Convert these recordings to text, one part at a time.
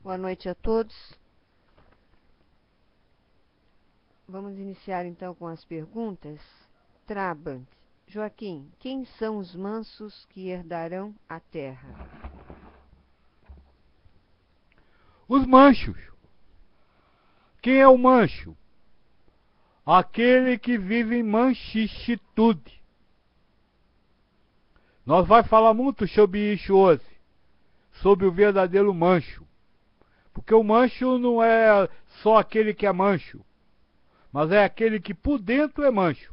Boa noite a todos. Vamos iniciar então com as perguntas. Trabant. Joaquim, quem são os mansos que herdarão a terra? Os manchos. Quem é o mancho? Aquele que vive em manchitude. Nós vamos falar muito sobre isso hoje, sobre o verdadeiro mancho. Porque o mancho não é só aquele que é mancho, mas é aquele que por dentro é mancho.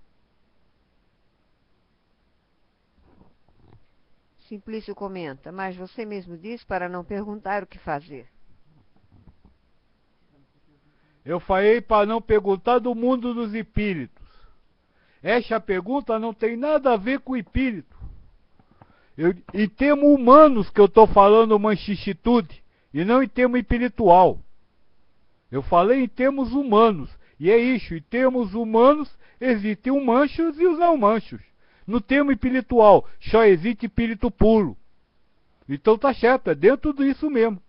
Simplício comenta, mas você mesmo disse para não perguntar o que fazer. Eu falei para não perguntar do mundo dos espíritos. Esta pergunta não tem nada a ver com o espírito. Em termos humanos que eu estou falando manchitude, e não em termos espiritual. Eu falei em termos humanos. E é isso, em termos humanos existem os manchos e os não manchos. No termo espiritual, só existe espírito puro. Então tá certo, é dentro disso mesmo.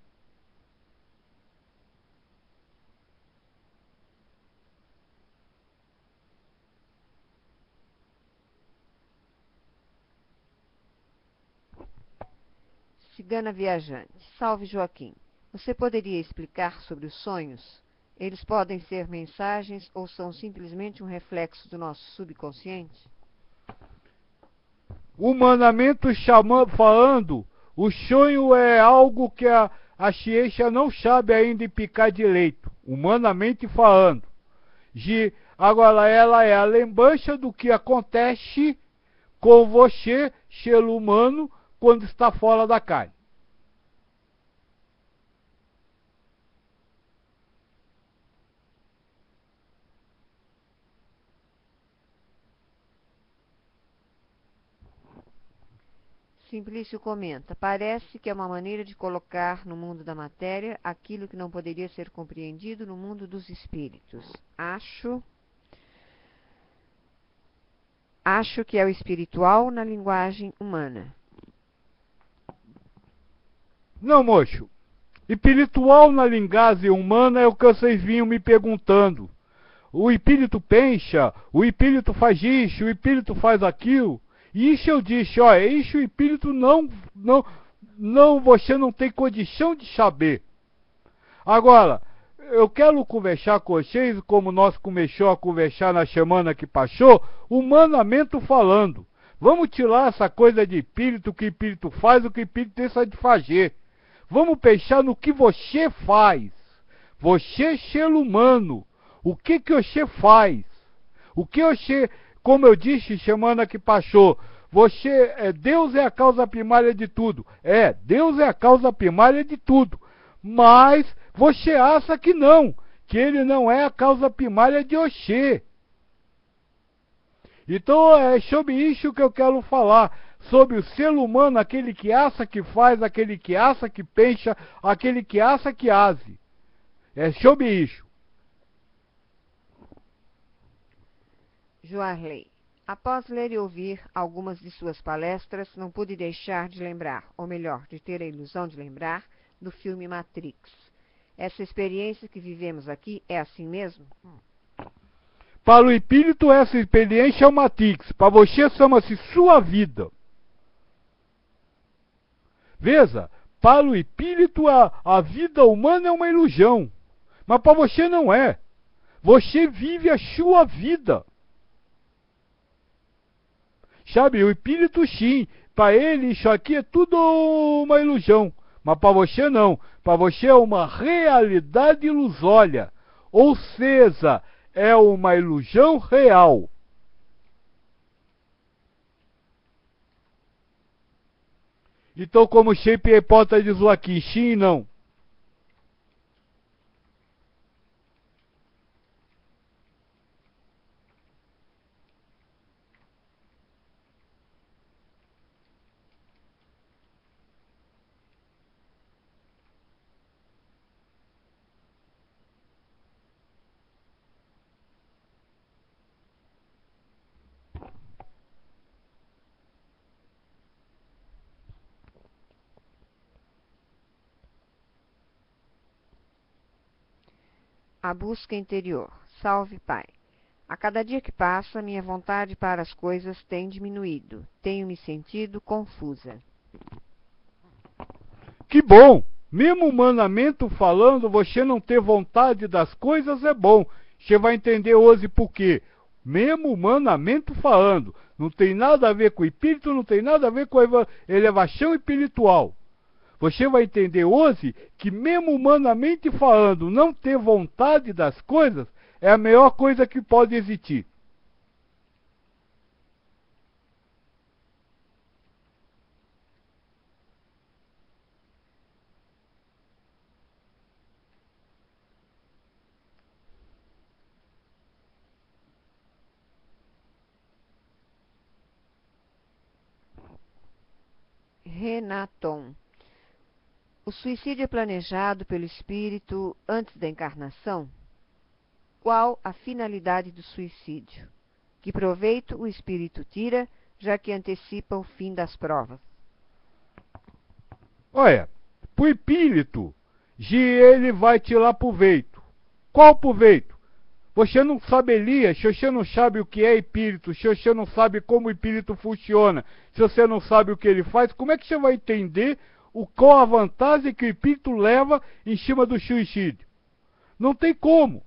Cigana viajante. Salve Joaquim. Você poderia explicar sobre os sonhos? Eles podem ser mensagens ou são simplesmente um reflexo do nosso subconsciente? Humanamente falando, o sonho é algo que a ciência não sabe ainda explicar direito, humanamente falando. Agora, ela é a lembrança do que acontece com você, ser humano, quando está fora da carne. Simplício comenta, parece que é uma maneira de colocar no mundo da matéria aquilo que não poderia ser compreendido no mundo dos espíritos. Acho que é o espiritual na linguagem humana. Não, moço. Espiritual na linguagem humana é o que vocês vinham me perguntando. O espírito pensa, o espírito faz isso, o espírito faz aquilo. E isso eu disse, ó, isso o espírito não, você não tem condição de saber. Agora, eu quero conversar com vocês, como nós começamos a conversar na semana que passou, humanamente falando. Vamos tirar essa coisa de espírito, o que o espírito faz, o que o espírito deixa de fazer. Vamos pensar no que você faz. Você, ser humano, o que você faz? O que você, como eu disse semana que passou, Deus é a causa primária de tudo. Deus é a causa primária de tudo. Mas você acha que não, que ele não é a causa primária de você. Então é sobre isso que eu quero falar. Sobre o ser humano, aquele que acha que faz, aquele que acha que pensa, aquele que acha que age. É sobre isso. Joarley. Após ler e ouvir algumas de suas palestras, não pude deixar de lembrar, ou melhor, de ter a ilusão de lembrar, do filme Matrix. Essa experiência que vivemos aqui é assim mesmo? Para o espírito, essa experiência é uma Matrix. Para você, chama-se sua vida. Veja, para o espírito, a vida humana é uma ilusão. Mas para você não é. Você vive a sua vida. Sabe, o espírito sim. Para ele, isso aqui é tudo uma ilusão. Mas para você não. Para você é uma realidade ilusória. Ou seja, é uma ilusão real. Então, como sempre a hipótese diz aqui, sim e não. A busca interior. Salve, Pai. A cada dia que passa, minha vontade para as coisas tem diminuído. Tenho me sentido confusa. Que bom! Mesmo humanamente falando, você não ter vontade das coisas é bom. Você vai entender hoje por quê. Mesmo humanamente falando, não tem nada a ver com o espírito, não tem nada a ver com a elevação espiritual. Você vai entender hoje que mesmo humanamente falando, não ter vontade das coisas é a melhor coisa que pode existir. Renaton. O suicídio é planejado pelo espírito antes da encarnação? Qual a finalidade do suicídio? Que proveito o espírito tira, já que antecipa o fim das provas? Olha, pro espírito, ele vai tirar proveito. Qual proveito? Você não saberia, se você não sabe o que é espírito, se você não sabe como o espírito funciona, se você não sabe o que ele faz, como é que você vai entender qual a vantagem que o espírito leva em cima do suicídio? Não tem como.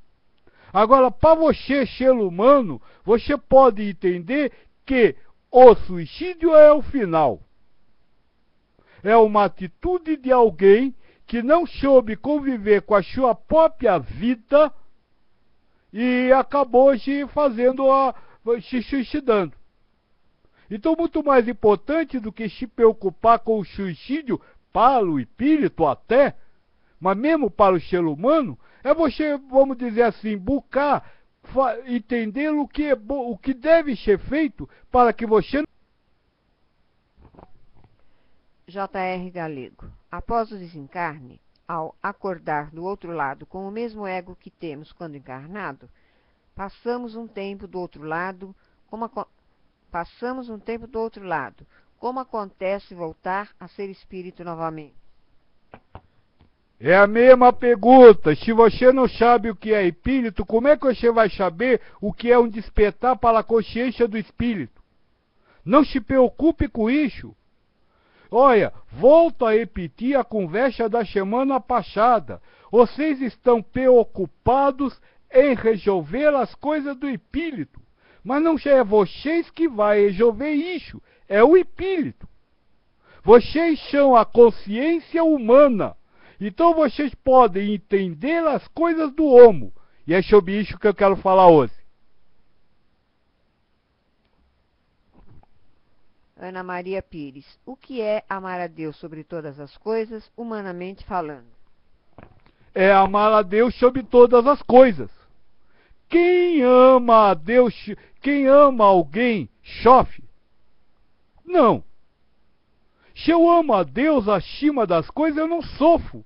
Agora, para você, ser humano, você pode entender que o suicídio é o final. É uma atitude de alguém que não soube conviver com a sua própria vida e acabou se suicidando. Então, muito mais importante do que se preocupar com o suicídio para o espírito até, mas mesmo para o ser humano, é você, vamos dizer assim, buscar entender o que deve ser feito para que você... J.R. Galego. Após o desencarne, ao acordar do outro lado com o mesmo ego que temos quando encarnado, passamos um tempo do outro lado, como acontece voltar a ser espírito novamente? É a mesma pergunta. Se você não sabe o que é espírito, como é que você vai saber o que é um despertar para a consciência do espírito? Não se preocupe com isso. Olha, volto a repetir a conversa da semana passada. Vocês estão preocupados em resolver as coisas do espírito. Mas não é vocês que vão resolver isso. É o espírito. Vocês são a consciência humana. Então vocês podem entender as coisas do homo. E é sobre isso que eu quero falar hoje. Ana Maria Pires. O que é amar a Deus sobre todas as coisas, humanamente falando? É amar a Deus sobre todas as coisas. Quem ama a Deus, quem ama alguém, sofre? Não. Se eu amo a Deus acima das coisas, eu não sofro.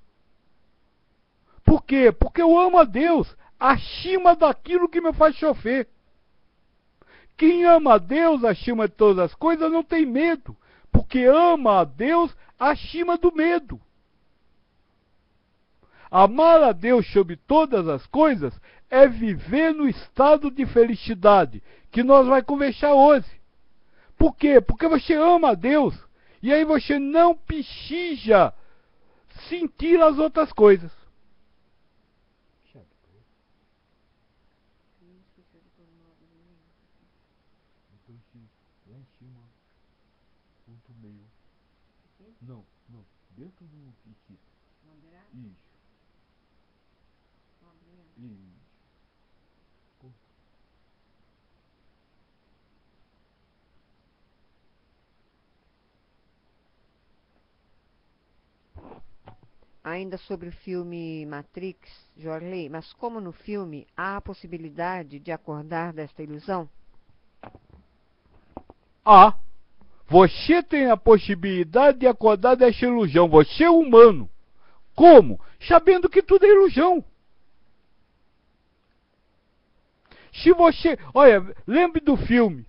Por quê? Porque eu amo a Deus acima daquilo que me faz sofrer. Quem ama a Deus acima de todas as coisas não tem medo, porque ama a Deus acima do medo. Amar a Deus sobre todas as coisas é viver no estado de felicidade, que nós vamos conversar hoje. Por quê? Porque você ama a Deus, e aí você não precisa sentir as outras coisas. Lá em cima, ponto meio. Não, dentro do kit. Isso. Isso. Ainda sobre o filme Matrix, Jorley, mas como no filme há a possibilidade de acordar desta ilusão? Você tem a possibilidade de acordar dessa ilusão. Você é humano. Como? Sabendo que tudo é ilusão. Se você... Olha, lembre do filme.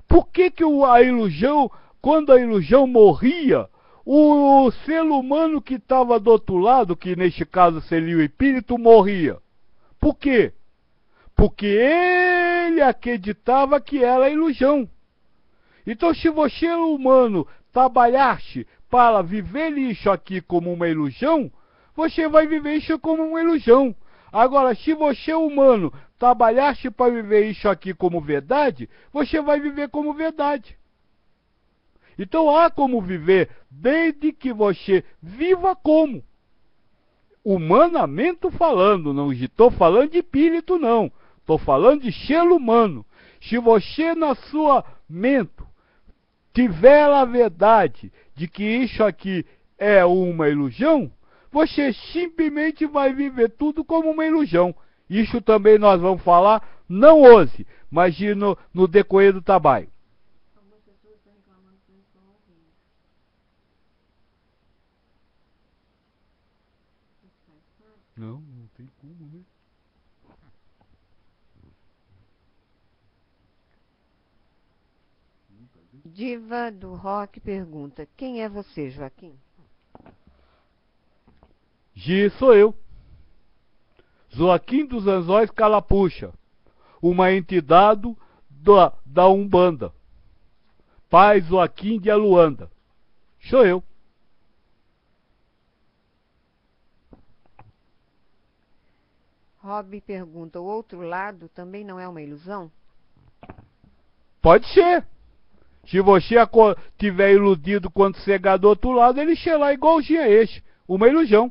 Por que a ilusão, quando a ilusão morria, o ser humano que estava do outro lado, que neste caso seria o espírito, morria? Por quê? Porque ele acreditava que era ilusão. Então, se você, humano, trabalhaste para viver isso aqui como uma ilusão, você vai viver isso como uma ilusão. Agora, se você, humano, trabalhaste para viver isso aqui como verdade, você vai viver como verdade. Então, há como viver, desde que você viva como. Humanamente falando, não estou falando de espírito, não. Estou falando de ser humano. Se você, na sua mente, tiver a verdade de que isso aqui é uma ilusão, você simplesmente vai viver tudo como uma ilusão. Isso também nós vamos falar, não hoje, mas no decorrer do trabalho. Algumas pessoas estão reclamando que não estão ouvindo. Não, não tem como, né? Diva do Rock pergunta: quem é você, Joaquim? Gi sou eu. Joaquim dos Anzóis Calapuxa, uma entidade da Umbanda. Pai Joaquim de Aluanda. Sou eu. Rob pergunta: o outro lado também não é uma ilusão? Pode ser. Se você tiver iludido quando chegar do outro lado, ele será igualzinho a este. Uma ilusão.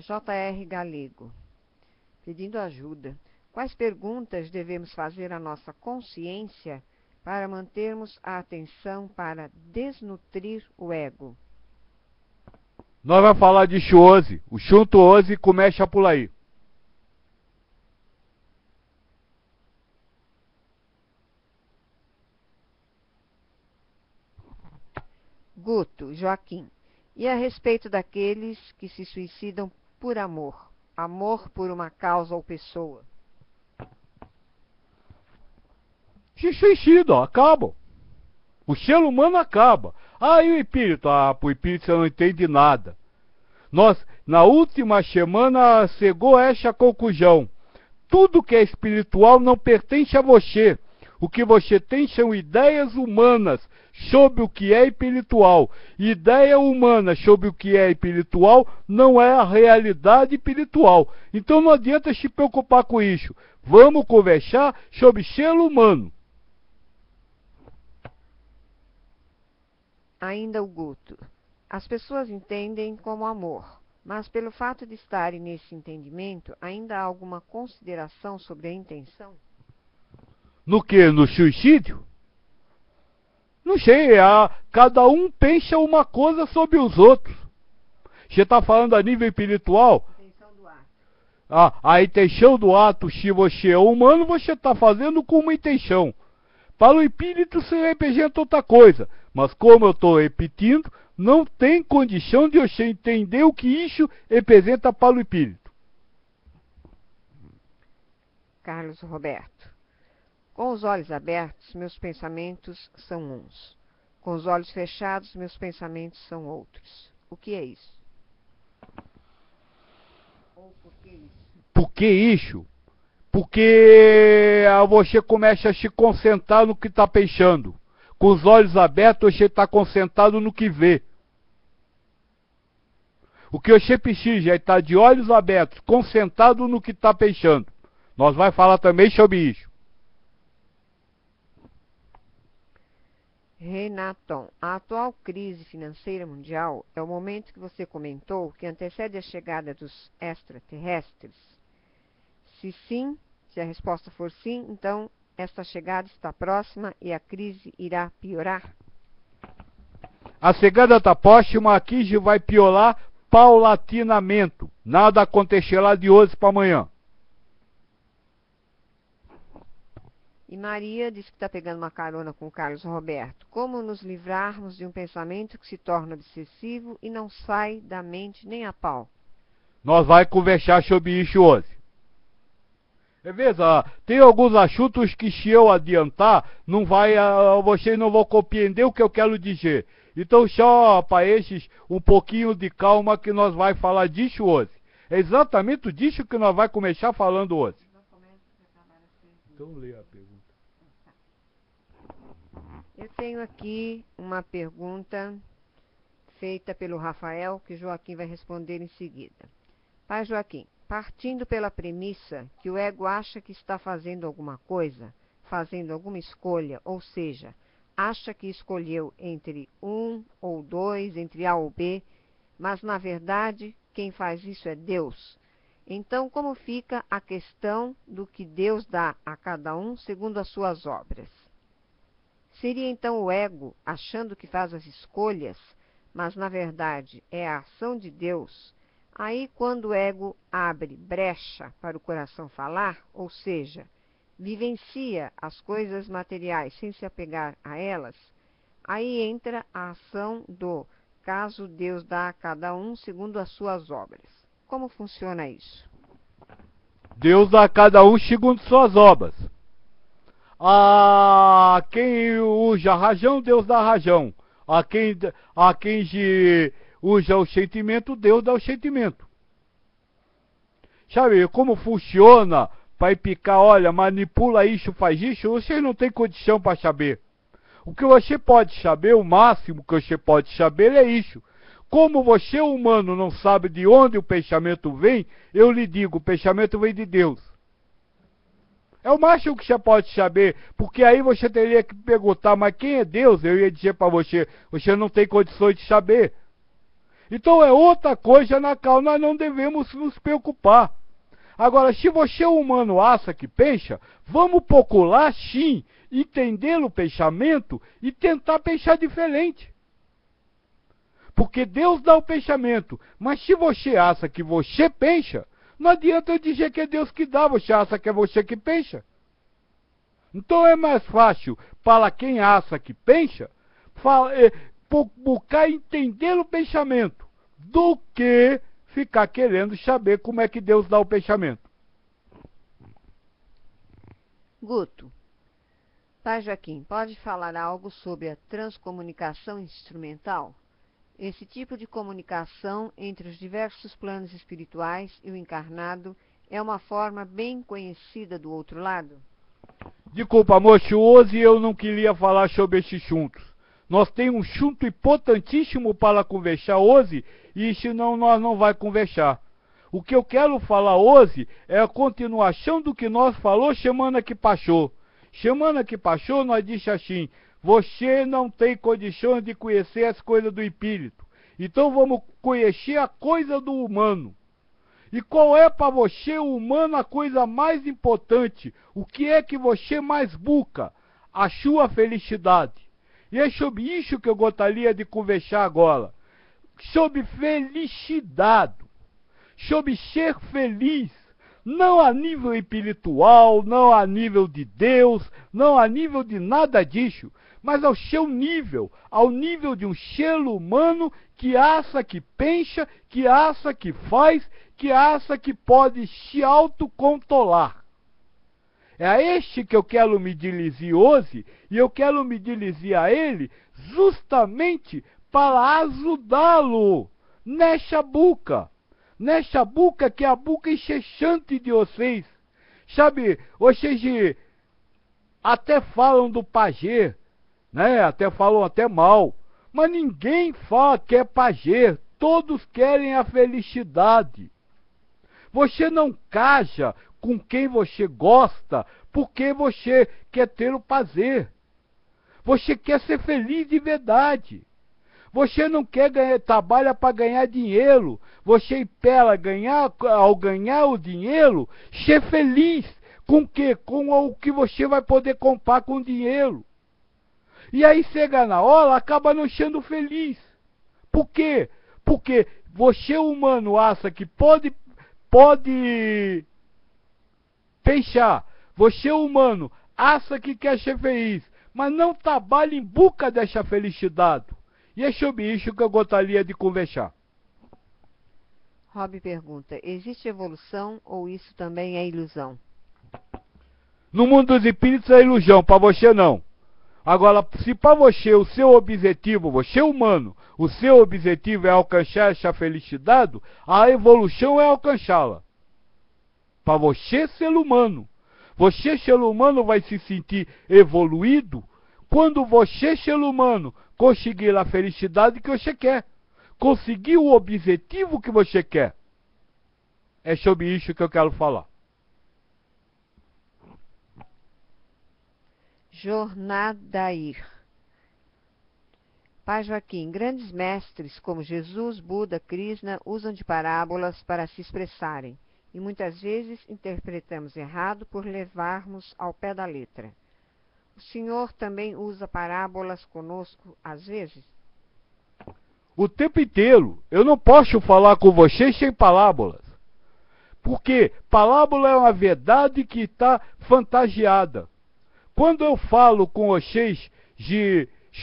J.R. Galego, pedindo ajuda. Quais perguntas devemos fazer à nossa consciência para mantermos a atenção para desnutrir o ego? Nós vamos falar de Xuose. O Xuntuose começa por aí. Guto, Joaquim. E a respeito daqueles que se suicidam por amor? Amor por uma causa ou pessoa? Se suicida, acabam. O ser humano acaba. Ah, e o espírito? Ah, pro espírito você não entende nada. Nós, na última semana, chegou a essa conclusão. Tudo que é espiritual não pertence a você. O que você tem são ideias humanas sobre o que é espiritual. Ideia humana sobre o que é espiritual não é a realidade espiritual. Então não adianta se preocupar com isso. Vamos conversar sobre ser humano. Ainda o Guto. As pessoas entendem como amor, mas pelo fato de estarem nesse entendimento, ainda há alguma consideração sobre a intenção? No que? No suicídio? Não sei, cada um pensa uma coisa sobre os outros. Você está falando a nível espiritual? Intenção do ato. A intenção do ato, se você é humano, você está fazendo com uma intenção. Para o espírito, isso representa outra coisa. Mas como eu estou repetindo, não tem condição de você entender o que isso representa para o espírito. Carlos Roberto. Com os olhos abertos, meus pensamentos são uns. Com os olhos fechados, meus pensamentos são outros. O que é isso? Ou por que isso? Por que isso? Porque você começa a se concentrar no que está pensando. Com os olhos abertos, você está concentrado no que vê. O que você precisa é estar de olhos abertos, concentrado no que está pensando. Nós vamos falar também sobre isso. Renaton, a atual crise financeira mundial é o momento que você comentou que antecede a chegada dos extraterrestres? Se sim, se a resposta for sim, então esta chegada está próxima e a crise irá piorar? A chegada está próxima, a crise vai piorar paulatinamente. Nada acontecerá de hoje para amanhã. E Maria diz que está pegando uma carona com o Carlos Roberto. Como nos livrarmos de um pensamento que se torna obsessivo e não sai da mente nem a pau? Nós vai conversar sobre isso hoje. Veja, tem alguns assuntos que se eu adiantar, vocês não vão compreender o que eu quero dizer. Então só para esses um pouquinho de calma que nós vai falar disso hoje. É exatamente disso que nós vai começar falando hoje. Então lê a pergunta. Eu tenho aqui uma pergunta feita pelo Rafael, que Joaquim vai responder em seguida. Pai Joaquim, partindo pela premissa que o ego acha que está fazendo alguma coisa, fazendo alguma escolha, ou seja, acha que escolheu entre um ou dois, entre A ou B, mas na verdade quem faz isso é Deus. Então, como fica a questão do que Deus dá a cada um segundo as suas obras? Seria então o ego achando que faz as escolhas, mas na verdade é a ação de Deus? Aí, quando o ego abre brecha para o coração falar, ou seja, vivencia as coisas materiais sem se apegar a elas, aí entra a ação do caso Deus dá a cada um segundo as suas obras. Como funciona isso? Deus dá a cada um segundo suas obras. A quem usa a razão, Deus dá a razão. A quem usa o sentimento, Deus dá o sentimento. Sabe como funciona para picar, olha, manipula isso, faz isso? Vocês não têm condição para saber. O que você pode saber, o máximo que você pode saber é isso. Como você, humano, não sabe de onde o pensamento vem, eu lhe digo, o pensamento vem de Deus. É o máximo que você pode saber, porque aí você teria que perguntar, mas quem é Deus? Eu ia dizer para você, você não tem condições de saber. Então é outra coisa na qual nós não devemos nos preocupar. Agora, se você, humano, acha que pensa, vamos procurar, sim, entender o pensamento e tentar pensar diferente. Porque Deus dá o pensamento, mas se você acha que você pensa, não adianta eu dizer que é Deus que dá, você acha que é você que pensa. Então é mais fácil para quem acha que pensa, buscar entender o pensamento, do que ficar querendo saber como é que Deus dá o pensamento. Guto, Pai Joaquim, pode falar algo sobre a transcomunicação instrumental? Esse tipo de comunicação entre os diversos planos espirituais e o encarnado é uma forma bem conhecida do outro lado? Desculpa, moço, hoje eu não queria falar sobre esses assuntos. Nós temos um assunto importantíssimo para conversar hoje, e senão nós não vamos conversar. O que eu quero falar hoje é a continuação do que nós falou semana que passou. Semana que passou nós disse assim, você não tem condições de conhecer as coisas do espírito. Então vamos conhecer a coisa do humano. E qual é para você, humano, a coisa mais importante? O que é que você mais busca? A sua felicidade. E é sobre isso que eu gostaria de conversar agora. Sobre felicidade. Sobre ser feliz. Não a nível espiritual, não a nível de Deus, não a nível de nada disso, mas ao seu nível, ao nível de um ser humano que acha que pensa, que acha que faz, que acha que pode se autocontrolar. É a este que eu quero me dirigir hoje, e eu quero me dirigir a ele justamente para ajudá-lo nessa busca que é a busca incessante de vocês. Sabe, vocês até falam do pajé, né? Até falam até mal, mas ninguém fala que é pajé, todos querem a felicidade. Você não casa com quem você gosta porque você quer ter o prazer. Você quer ser feliz de verdade. Você não quer trabalha para ganhar dinheiro. Você espera ao ganhar o dinheiro, ser feliz. Com o quê? Com o que você vai poder comprar com o dinheiro. E aí chega na hora, acaba não sendo feliz. Por quê? Porque você, humano, acha que pode pensar. Você, humano, acha que quer ser feliz, mas não trabalha em busca dessa felicidade. E é sobre isso que eu gostaria de conversar. Rob pergunta, existe evolução ou isso também é ilusão? No mundo dos espíritos é ilusão, para você não. Agora, se para você o seu objetivo, você humano, o seu objetivo é alcançar essa felicidade, a evolução é alcançá-la. Para você, ser humano. Você, ser humano, vai se sentir evoluído quando você, ser humano, conseguir a felicidade que você quer. Conseguir o objetivo que você quer. É sobre isso que eu quero falar. Jornadair. Pai Joaquim, grandes mestres como Jesus, Buda, Krishna usam de parábolas para se expressarem, e muitas vezes interpretamos errado por levarmos ao pé da letra. O senhor também usa parábolas conosco às vezes? O tempo inteiro. Eu não posso falar com vocês sem parábolas. Porque parábola é uma verdade que está fantasiada. Quando eu falo com vocês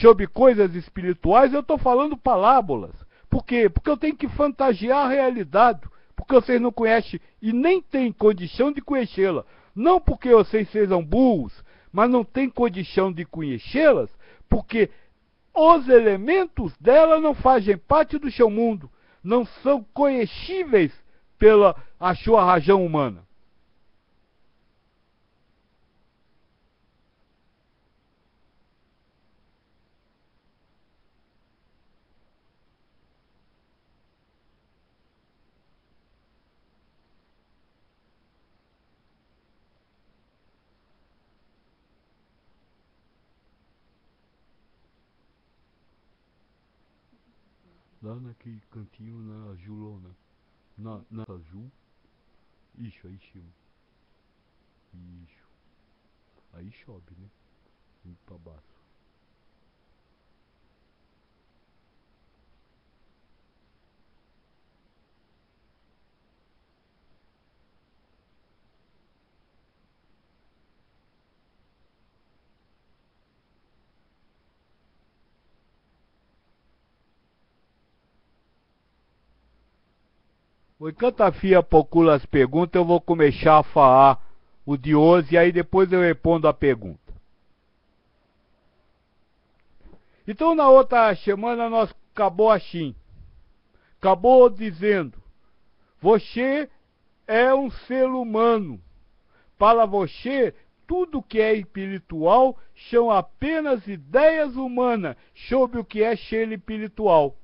sobre coisas espirituais, eu estou falando parábolas. Por quê? Porque eu tenho que fantasiar a realidade. Porque vocês não conhecem e nem têm condição de conhecê-la. Não porque vocês sejam burros, mas não têm condição de conhecê-las, porque os elementos dela não fazem parte do seu mundo. Não são conhecíveis pela a sua razão humana. Lá naquele cantinho na Julona, na Azul, isso aí em cima. Isso. Aí chove, né? Indo pra baixo. Enquanto a FIA procura as perguntas, eu vou começar a falar o de hoje e aí depois eu respondo a pergunta. Então na outra semana nós acabou assim. Acabou dizendo, você é um ser humano. Para você, tudo que é espiritual são apenas ideias humanas sobre o que é ser espiritual.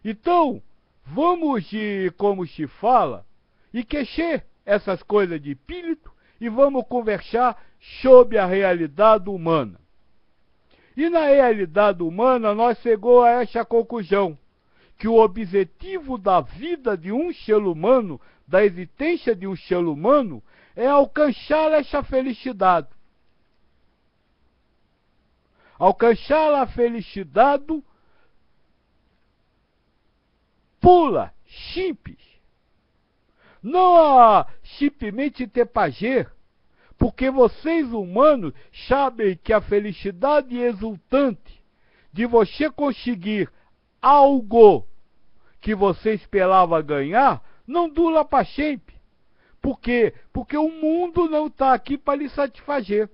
Então, vamos de, como se fala, esquecer essas coisas de espírito e vamos conversar sobre a realidade humana. E na realidade humana nós chegamos a essa conclusão, que o objetivo da vida de um ser humano, da existência de um ser humano, é alcançar essa felicidade. Alcançar a felicidade pula, simples. Não simplesmente ter prazer, porque vocês humanos sabem que a felicidade exultante de você conseguir algo que você esperava ganhar, não dura para sempre. Por quê? Porque o mundo não está aqui para lhe satisfazer.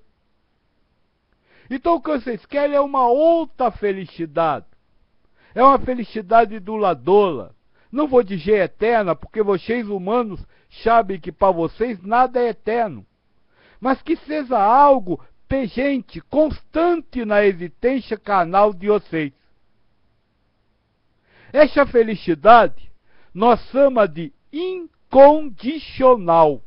Então o que vocês querem é uma outra felicidade. É uma felicidade duradoura. Não vou dizer eterna, porque vocês humanos sabem que para vocês nada é eterno. Mas que seja algo pegente, constante na existência carnal de vocês. Essa felicidade nós chamamos de incondicional.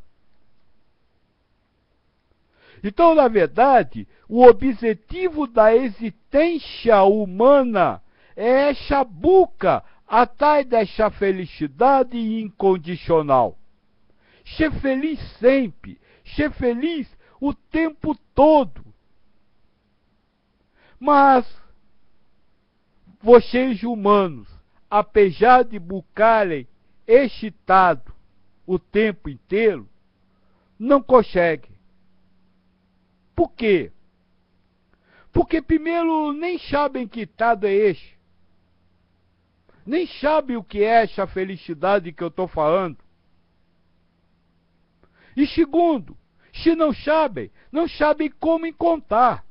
Então, na verdade, o objetivo da existência humana é essa busca atrás dessa felicidade incondicional. Ser feliz sempre, ser feliz o tempo todo. Mas vocês humanos, apesar de buscarem excitado o tempo inteiro, não conseguem. Por quê? Porque primeiro nem sabem que estado é este. Nem sabem o que é essa felicidade que eu estou falando. E segundo, se não sabem como encontrar.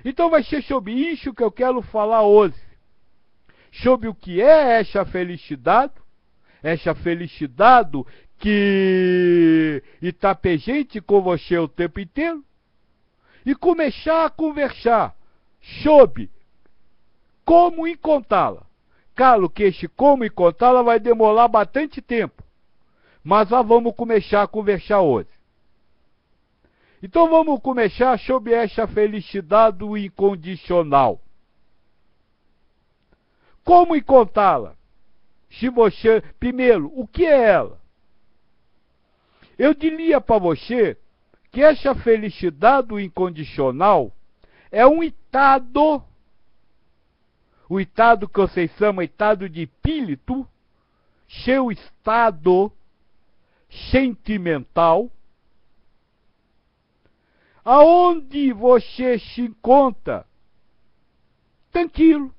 Então vai ser sobre isso que eu quero falar hoje. Sobre o que é essa felicidade que está presente com você o tempo inteiro, e começar a conversar sobre como encontrá-la. Claro que este como encontrá-la vai demorar bastante tempo, mas nós vamos começar a conversar hoje. Então vamos começar sobre essa felicidade incondicional. Como encontrá-la? Se você, primeiro, o que é ela? Eu diria para você que essa felicidade incondicional é um estado, o estado que vocês chamam estado de espírito, seu estado sentimental, aonde você se encontra tranquilo,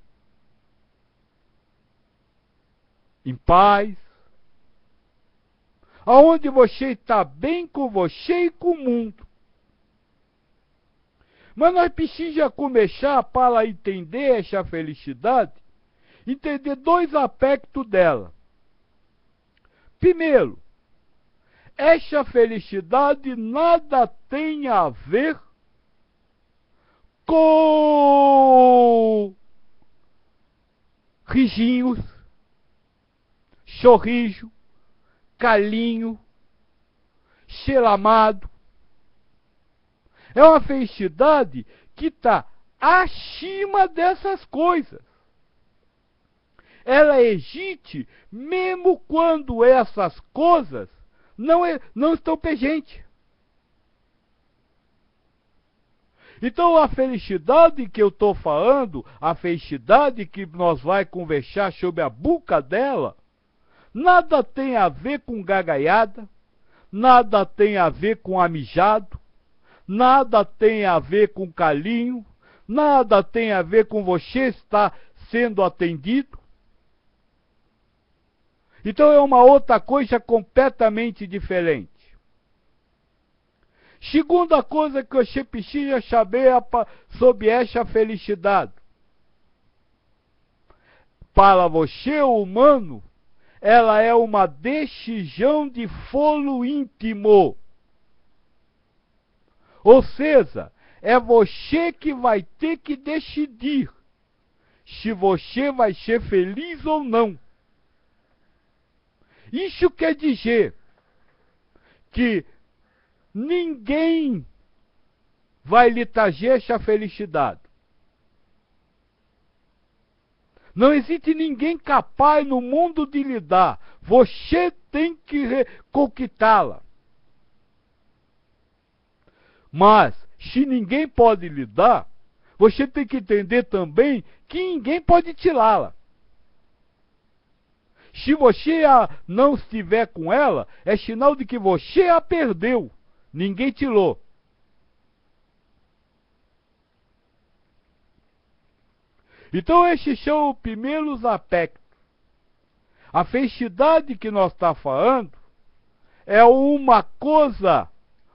em paz, aonde você está bem com você e com o mundo. Mas nós precisamos começar, para entender essa felicidade, entender dois aspectos dela. Primeiro, essa felicidade nada tem a ver com risinhos, sorriso, carinho, ser amado. É uma felicidade que está acima dessas coisas. Ela existe mesmo quando essas coisas não estão presentes. Então a felicidade que eu estou falando, a felicidade que nós vai conversar sobre a boca dela, nada tem a ver com gargalhada, nada tem a ver com amijado, nada tem a ver com carinho, nada tem a ver com você estar sendo atendido. Então é uma outra coisa completamente diferente. Segunda coisa que você precisa saber sobre essa felicidade. Para você, o humano, ela é uma decisão de foro íntimo. Ou seja, é você que vai ter que decidir se você vai ser feliz ou não. Isso quer dizer que ninguém vai lhe trazer essa felicidade. Não existe ninguém capaz no mundo de lhe dar. Você tem que conquistá-la. Mas, se ninguém pode lhe dar, você tem que entender também que ninguém pode tirá-la. Se você não estiver com ela, é sinal de que você a perdeu. Ninguém tirou. Então esses são os primeiros aspectos. A felicidade que nós estamos falando é uma coisa,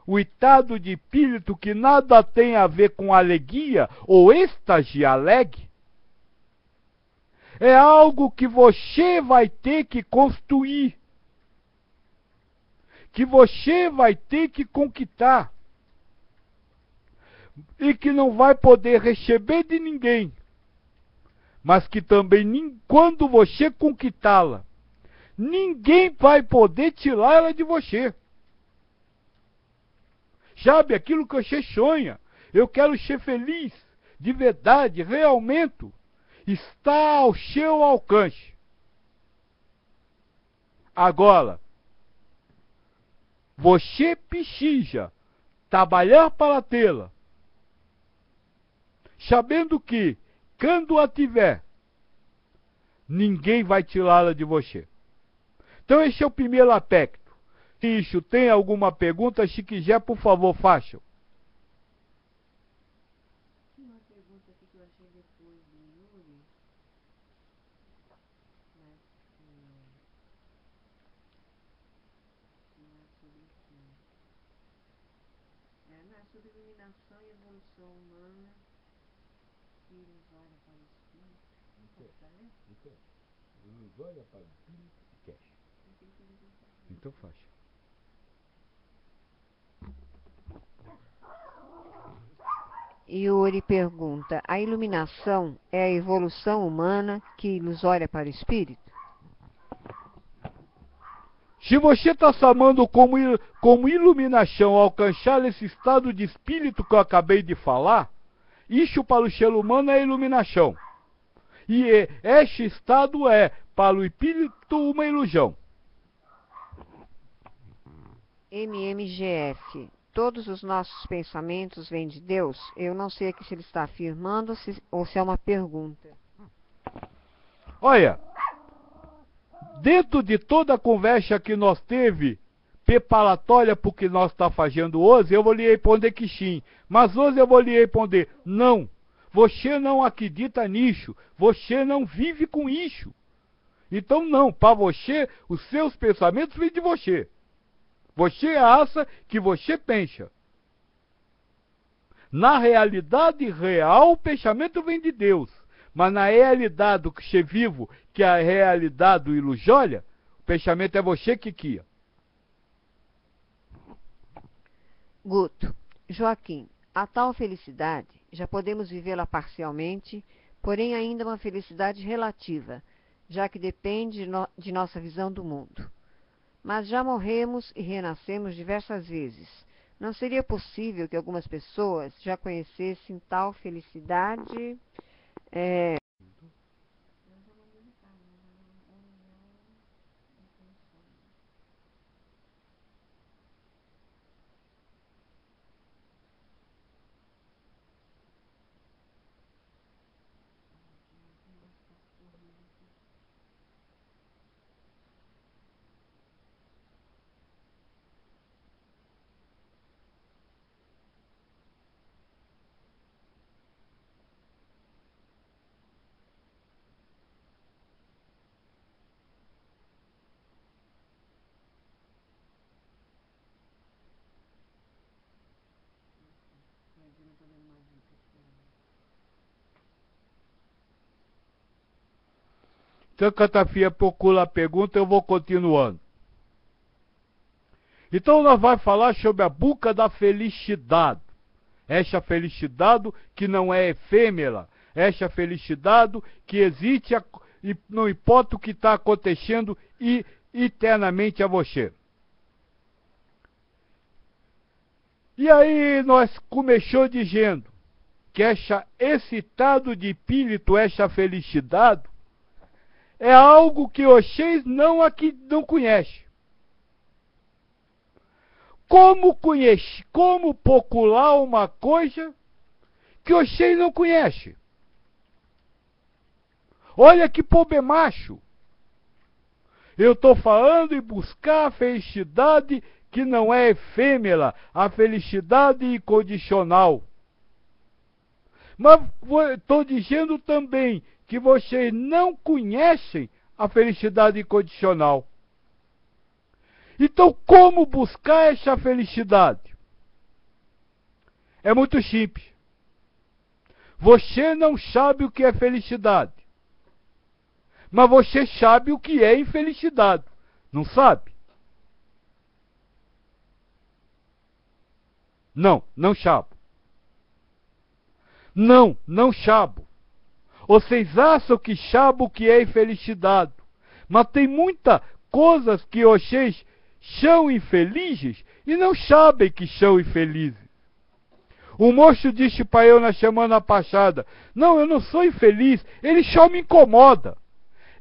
o estado de espírito que nada tem a ver com alegria ou êxtase alegre. É algo que você vai ter que construir, que você vai ter que conquistar, e que não vai poder receber de ninguém, mas que também, quando você conquistá-la, ninguém vai poder tirá-la de você. Sabe, aquilo que você sonha, eu quero ser feliz, de verdade, realmente, está ao seu alcance. Agora, você precisa trabalhar para tê-la, sabendo que, quando a tiver, ninguém vai tirá-la de você. Então esse é o primeiro aspecto. Ixo, tem alguma pergunta? Chiquijé, por favor, faça. Uma pergunta aqui que eu achei depois do Yuri, mas não é sobre isso. Não é sobre iluminação e evolução humana que nos olha para o espírito. Não pode saber? Nos olha para o espírito e quer. Então faça. Yuri pergunta: a iluminação é a evolução humana que nos olha para o espírito? Se você está chamando como iluminação alcançar esse estado de espírito que eu acabei de falar, isso para o ser humano é iluminação. E este estado é, para o espírito, uma ilusão. MMGF. Todos os nossos pensamentos vêm de Deus? Eu não sei aqui se ele está afirmando ou se é uma pergunta. Olha, dentro de toda a conversa que nós teve, preparatória para o que nós está fazendo hoje, eu vou lhe responder que sim. Mas hoje eu vou lhe responder, não. Você não acredita nisso. Você não vive com isso. Então não, para você, os seus pensamentos vêm de você. Você acha que você pensa. Na realidade real, o pensamento vem de Deus. Mas na realidade do que você vive, que é a realidade do ilusória, o pensamento é você que cria. Guto. Joaquim. A tal felicidade, já podemos vivê-la parcialmente, porém ainda uma felicidade relativa, já que depende de nossa visão do mundo. Mas já morremos e renascemos diversas vezes. Não seria possível que algumas pessoas já conhecessem tal felicidade? Então, Catafia procura a pergunta, eu vou continuando. Então, nós vamos falar sobre a busca da felicidade. Esta felicidade que não é efêmera. Esta felicidade que existe e não importa o que está acontecendo e eternamente a você. E aí nós começou dizendo que esse estado de espírito, essa felicidade, é algo que vocês não conhecem. Como procurar uma coisa que vocês não conhecem? Olha que problemaço. Eu estou falando em buscar a felicidade que não é efêmera, a felicidade incondicional. Mas estou dizendo também que vocês não conhecem a felicidade incondicional. Então, como buscar essa felicidade? É muito simples. Você não sabe o que é felicidade. Mas você sabe o que é infelicidade. Não sabe? Não sabe. Não sabe. Vocês acham que sabem o que é infelicidade. Mas tem muitas coisas que vocês são infelizes e não sabem que são infelizes. O moço disse para eu na semana passada, não, eu não sou infeliz, ele só me incomoda.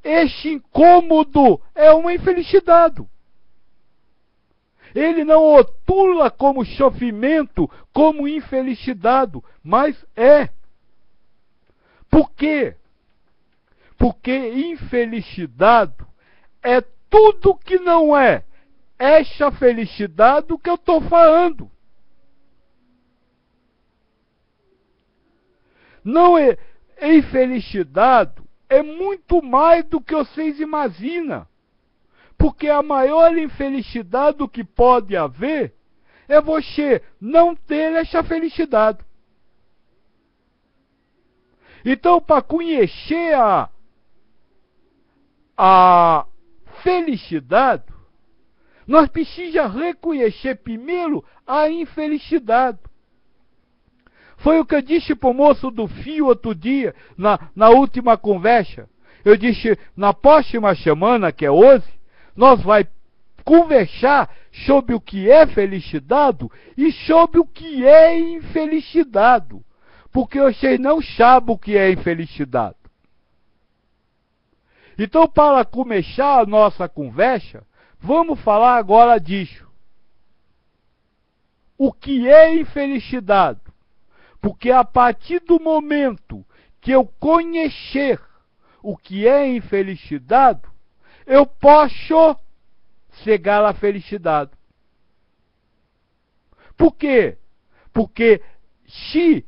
Este incômodo é uma infelicidade. Ele não rotula como sofrimento, como infelicidade, mas é. Por quê? Porque infelicidade é tudo que não é esta felicidade do que eu estou falando. Não é infelicidade, é muito mais do que vocês imaginam. Porque a maior infelicidade que pode haver é você não ter essa felicidade. Então, para conhecer a felicidade, nós precisamos reconhecer primeiro a infelicidade. Foi o que eu disse para o moço do fio outro dia, na última conversa. Eu disse, na próxima semana, que é hoje, nós vamos conversar sobre o que é felicidade e sobre o que é infelicidade. Porque vocês não sabem o que é infelicidade. Então, para começar a nossa conversa, vamos falar agora disso. O que é infelicidade? Porque a partir do momento que eu conhecer o que é infelicidade, eu posso chegar à felicidade. Por quê? Porque se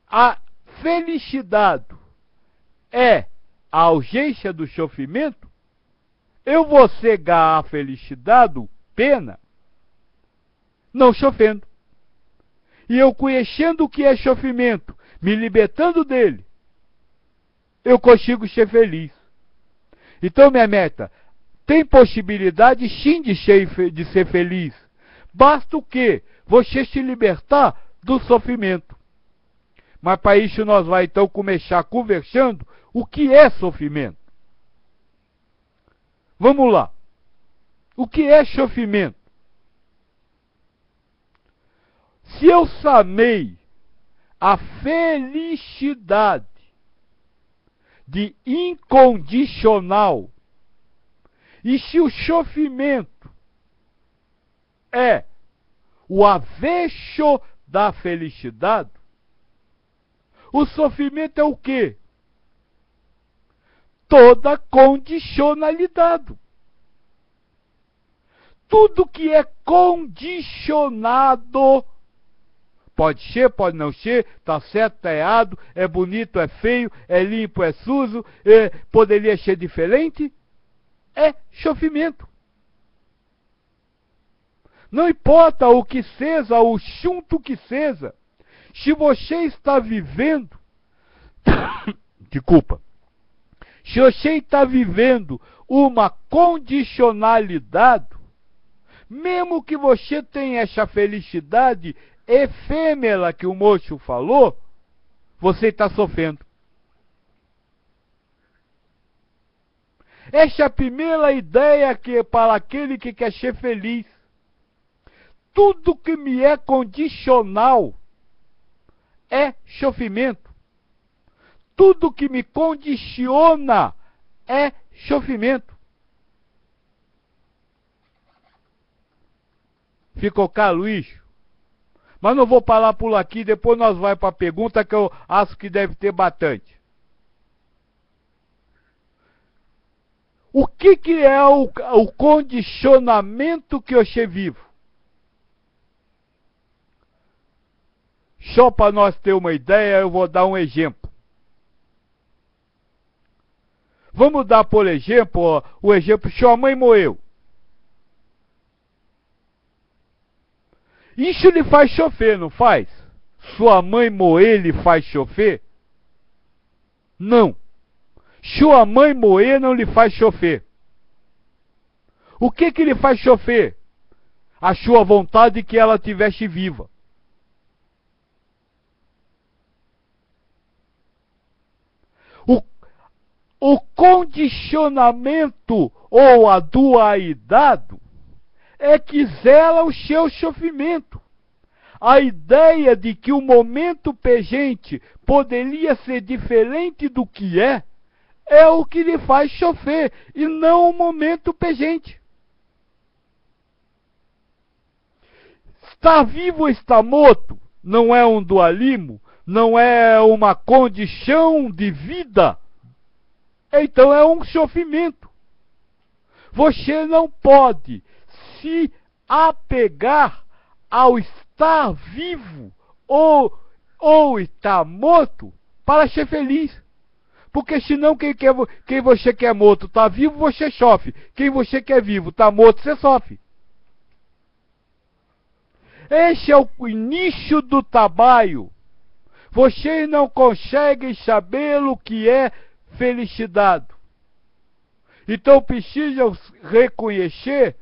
a felicidade é a ausência do sofrimento, eu vou chegar à felicidade, pena, não sofrendo. E eu conhecendo o que é sofrimento, me libertando dele, eu consigo ser feliz. Então, minha meta, tem possibilidade sim de ser feliz. Basta o quê? Você se libertar do sofrimento. Mas para isso nós vamos então começar conversando o que é sofrimento. Vamos lá. O que é sofrimento? Se eu chamei a felicidade de incondicional, e se o sofrimento é o avesso da felicidade, o sofrimento é o quê? Toda condicionalidade. Tudo que é condicionado, pode ser, pode não ser, está certo, está errado, é bonito, é feio, é limpo, é sujo, poderia ser diferente, é sofrimento. Não importa o que seja, o assunto que seja, se você está vivendo, desculpa, se você está vivendo uma condicionalidade, mesmo que você tenha essa felicidade efêmera que o moço falou, você está sofrendo. Essa é a primeira ideia que para aquele que quer ser feliz. Tudo que me é condicional é sofrimento. Tudo que me condiciona é sofrimento. Ficou claro isso? Mas não vou parar por aqui, depois nós vamos para a pergunta que eu acho que deve ter bastante. O que é o condicionamento que eu vivo? Só para nós ter uma ideia, eu vou dar um exemplo. Vamos dar, por exemplo, o exemplo, sua mãe morreu. Isso lhe faz chover, não faz? Sua mãe morrer lhe faz chover? Não. Sua mãe morrer não lhe faz chover. O que lhe faz chover? A sua vontade de que ela estivesse viva. O condicionamento ou a dualidade é que zela o seu sofrimento. A ideia de que o momento presente poderia ser diferente do que é o que lhe faz sofrer, e não o momento presente. Estar vivo ou estar morto não é um dualismo, não é uma condição de vida. Então é um sofrimento. Você não pode se apegar ao estar vivo ou estar morto para ser feliz. Porque senão quem você quer morto está vivo, você sofre. Quem você quer vivo está morto, você sofre. Esse é o início do trabalho. Vocês não conseguem saber o que é felicidade. Então precisam reconhecer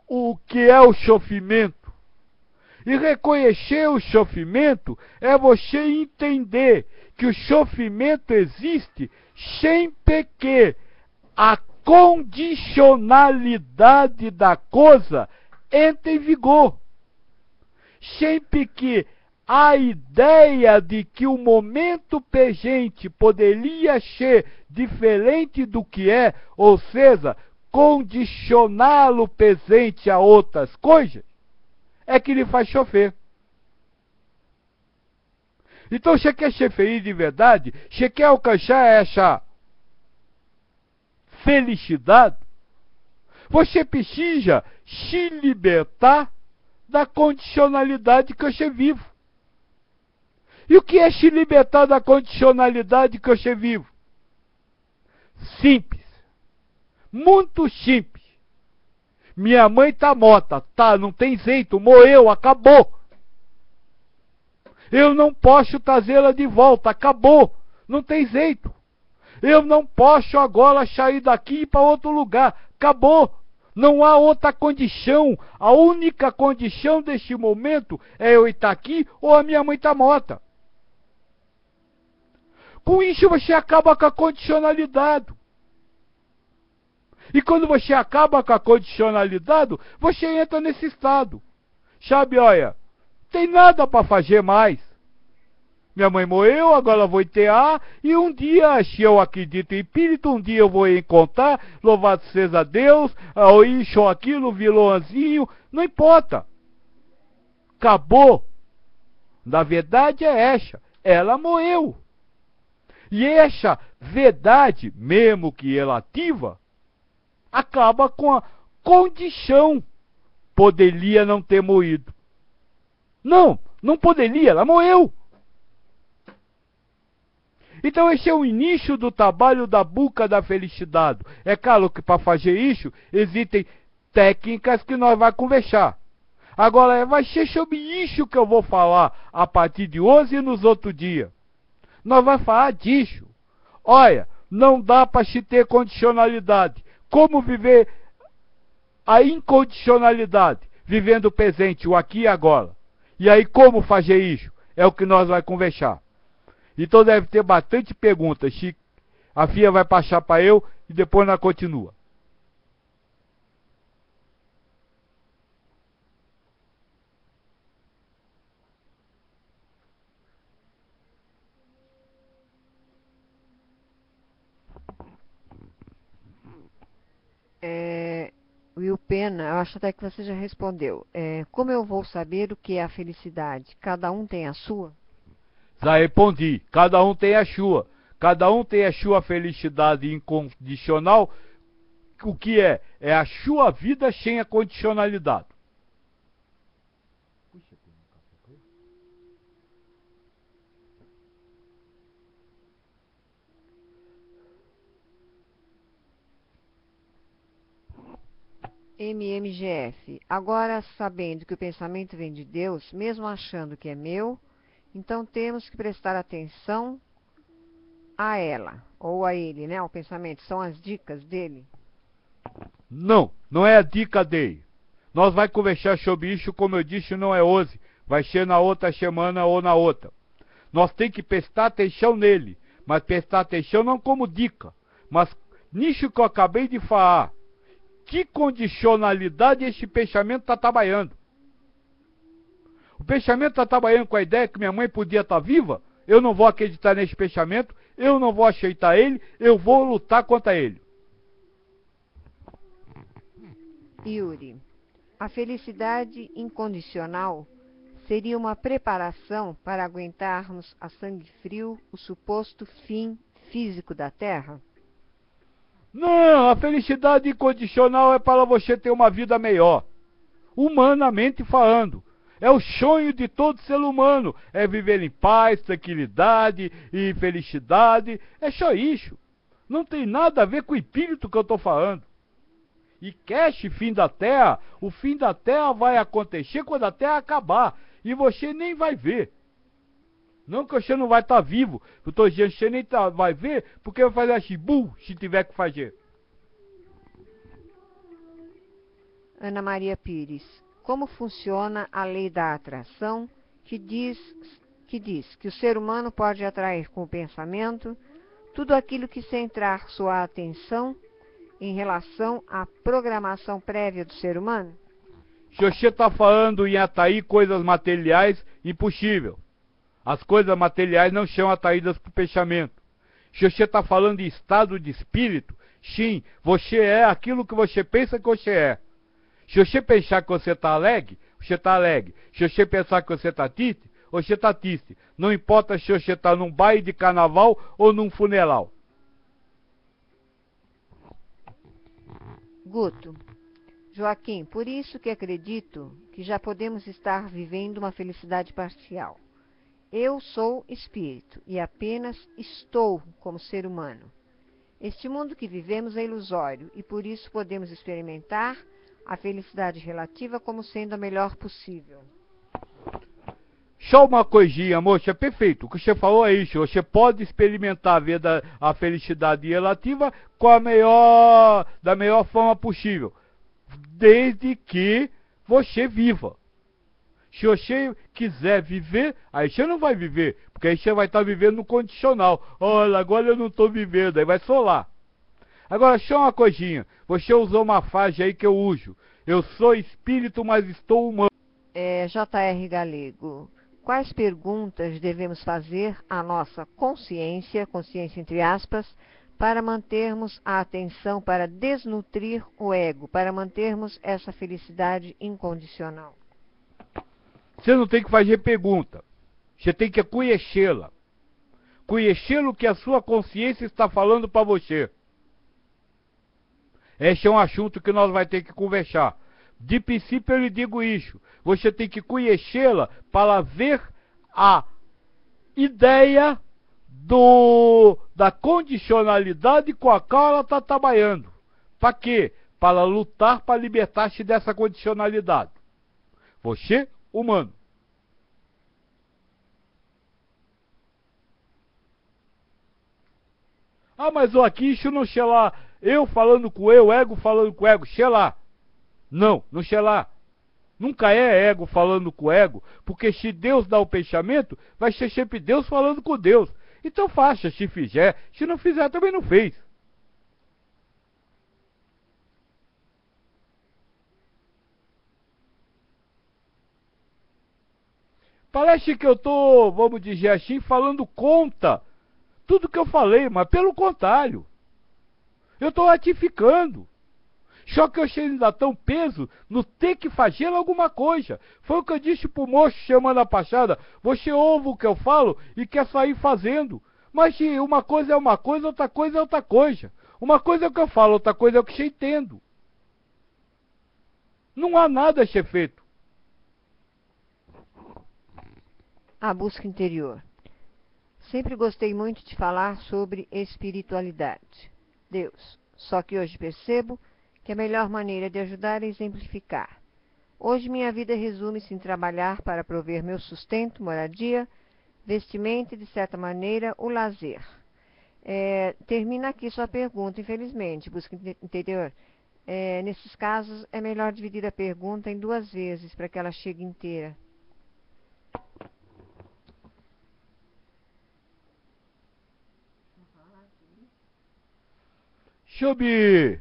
o que é o sofrimento. E reconhecer o sofrimento é você entender que o sofrimento existe sempre que a condicionalidade da coisa entra em vigor. Sempre que a ideia de que o momento presente poderia ser diferente do que é, ou seja, condicionar o presente a outras coisas, é que lhe faz sofrer. Então, você quer ser feliz de verdade? Você quer alcançar essa felicidade? Você precisa se libertar da condicionalidade que você vive. E o que é se libertar da condicionalidade que você vive? Simples. Muito simples. Minha mãe tá morta. Tá, não tem jeito, morreu, acabou. Eu não posso trazê-la de volta, acabou. Não tem jeito. Eu não posso agora sair daqui e ir para outro lugar, acabou. Não há outra condição. A única condição deste momento é eu estar aqui ou a minha mãe está morta. Com isso você acaba com a condicionalidade. E quando você acaba com a condicionalidade, você entra nesse estado. Sabe, olha, tem nada para fazer mais. Minha mãe morreu, agora eu vou enterrar, e um dia, se eu acredito em espírito, um dia eu vou encontrar, louvado seja Deus, ou isso ou aquilo, vilãozinho, não importa. Acabou. Na verdade é essa, ela morreu. E essa verdade, mesmo que relativa, acaba com a condição. Poderia não ter morrido. Não, não poderia, ela morreu. Então esse é o início do trabalho da busca da felicidade. É claro que para fazer isso, existem técnicas que nós vamos conversar. Agora, vai ser sobre isso que eu vou falar a partir de hoje e nos outros dias. Nós vamos falar disso. Olha, não dá para se ter condicionalidade. Como viver a incondicionalidade? Vivendo o presente, o aqui e agora. E aí, como fazer isso? É o que nós vamos conversar. Então deve ter bastante perguntas. A Fia vai passar para eu e depois nós continua. Will Pena, eu acho até que você já respondeu. Como eu vou saber o que é a felicidade? Cada um tem a sua? Já respondi. Cada um tem a sua. Cada um tem a sua felicidade incondicional. O que é? É a sua vida sem a condicionalidade. MMGF. Agora, sabendo que o pensamento vem de Deus, mesmo achando que é meu, então temos que prestar atenção a ela, ou a ele, né? O pensamento, são as dicas dele? Não, não é a dica dele. Nós vamos conversar sobre isso, como eu disse, não é hoje. Vai ser na outra semana ou na outra. Nós temos que prestar atenção nele. Mas prestar atenção não como dica. Mas nisso que eu acabei de falar. Que condicionalidade esse pensamento está trabalhando? O pensamento está trabalhando com a ideia que minha mãe podia estar viva? Eu não vou acreditar nesse pensamento, eu não vou aceitar ele, eu vou lutar contra ele. Yuri, a felicidade incondicional seria uma preparação para aguentarmos a sangue frio o suposto fim físico da Terra? Não, a felicidade incondicional é para você ter uma vida melhor. Humanamente falando. É o sonho de todo ser humano. É viver em paz, tranquilidade e felicidade. É só isso. Não tem nada a ver com o espírito que eu estou falando. E cash, fim da Terra, o fim da Terra vai acontecer quando a Terra acabar. E você nem vai ver. Não que você não vai estar vivo. Eu estou dizendo que você nem vai ver, porque vai fazer assim, se tiver que fazer. Ana Maria Pires. Como funciona a lei da atração que diz que o ser humano pode atrair com o pensamento tudo aquilo que centrar sua atenção em relação à programação prévia do ser humano? Se você está falando em atrair coisas materiais, impossível. As coisas materiais não são atraídas por pensamento. Se você está falando em estado de espírito, sim, você é aquilo que você pensa que você é. Se você pensar que você está alegre, você está alegre. Se você pensar que você está triste, você está triste. Não importa se você está num baile de carnaval ou num funeral. Guto. Joaquim, por isso que acredito que já podemos estar vivendo uma felicidade parcial. Eu sou espírito e apenas estou como ser humano. Este mundo que vivemos é ilusório e por isso podemos experimentar a felicidade relativa como sendo a melhor possível. Só uma coisinha, moça, é perfeito. O que você falou é isso. Você pode experimentar a felicidade relativa com da melhor forma possível. Desde que você viva. Se você quiser viver, aí você não vai viver. Porque aí você vai estar vivendo no condicional. Olha, agora eu não estou vivendo. Aí vai solar. Agora, só uma coisinha. Você usou uma frase aí que eu uso. Eu sou espírito, mas estou humano. J.R. Galego. Quais perguntas devemos fazer à nossa consciência entre aspas, para mantermos a atenção, para desnutrir o ego, para mantermos essa felicidade incondicional? Você não tem que fazer pergunta. Você tem que conhecê-la. Conhecer o que a sua consciência está falando para você. Esse é um assunto que nós vamos ter que conversar. De princípio eu lhe digo isso. Você tem que conhecê-la para ver a ideia da condicionalidade com a qual ela está trabalhando. Para quê? Para lutar para libertar-se dessa condicionalidade. Você, humano. Ah, mas aqui isso não lá. Eu falando com eu, ego falando com ego, lá. Não, não lá. Nunca é ego falando com ego, porque se Deus dá o pensamento, vai ser sempre Deus falando com Deus. Então faça, se fizer. Se não fizer, também não fez. Parece que eu estou, vamos dizer assim, falando contra tudo que eu falei, mas pelo contrário. Eu estou ratificando. Só que eu achei ainda tão peso no ter que fazer alguma coisa. Foi o que eu disse pro moço semana passada. Você ouve o que eu falo e quer sair fazendo. Mas se uma coisa é uma coisa, outra coisa é outra coisa. Uma coisa é o que eu falo, outra coisa é o que você entende. Não há nada a ser feito. A busca interior. Sempre gostei muito de falar sobre espiritualidade. Deus. Só que hoje percebo que a melhor maneira de ajudar é exemplificar. Hoje minha vida resume-se em trabalhar para prover meu sustento, moradia, vestimenta e, de certa maneira, o lazer. Termina aqui sua pergunta, infelizmente, busca interior. Nesses casos, é melhor dividir a pergunta em 2 vezes para que ela chegue inteira. Sobre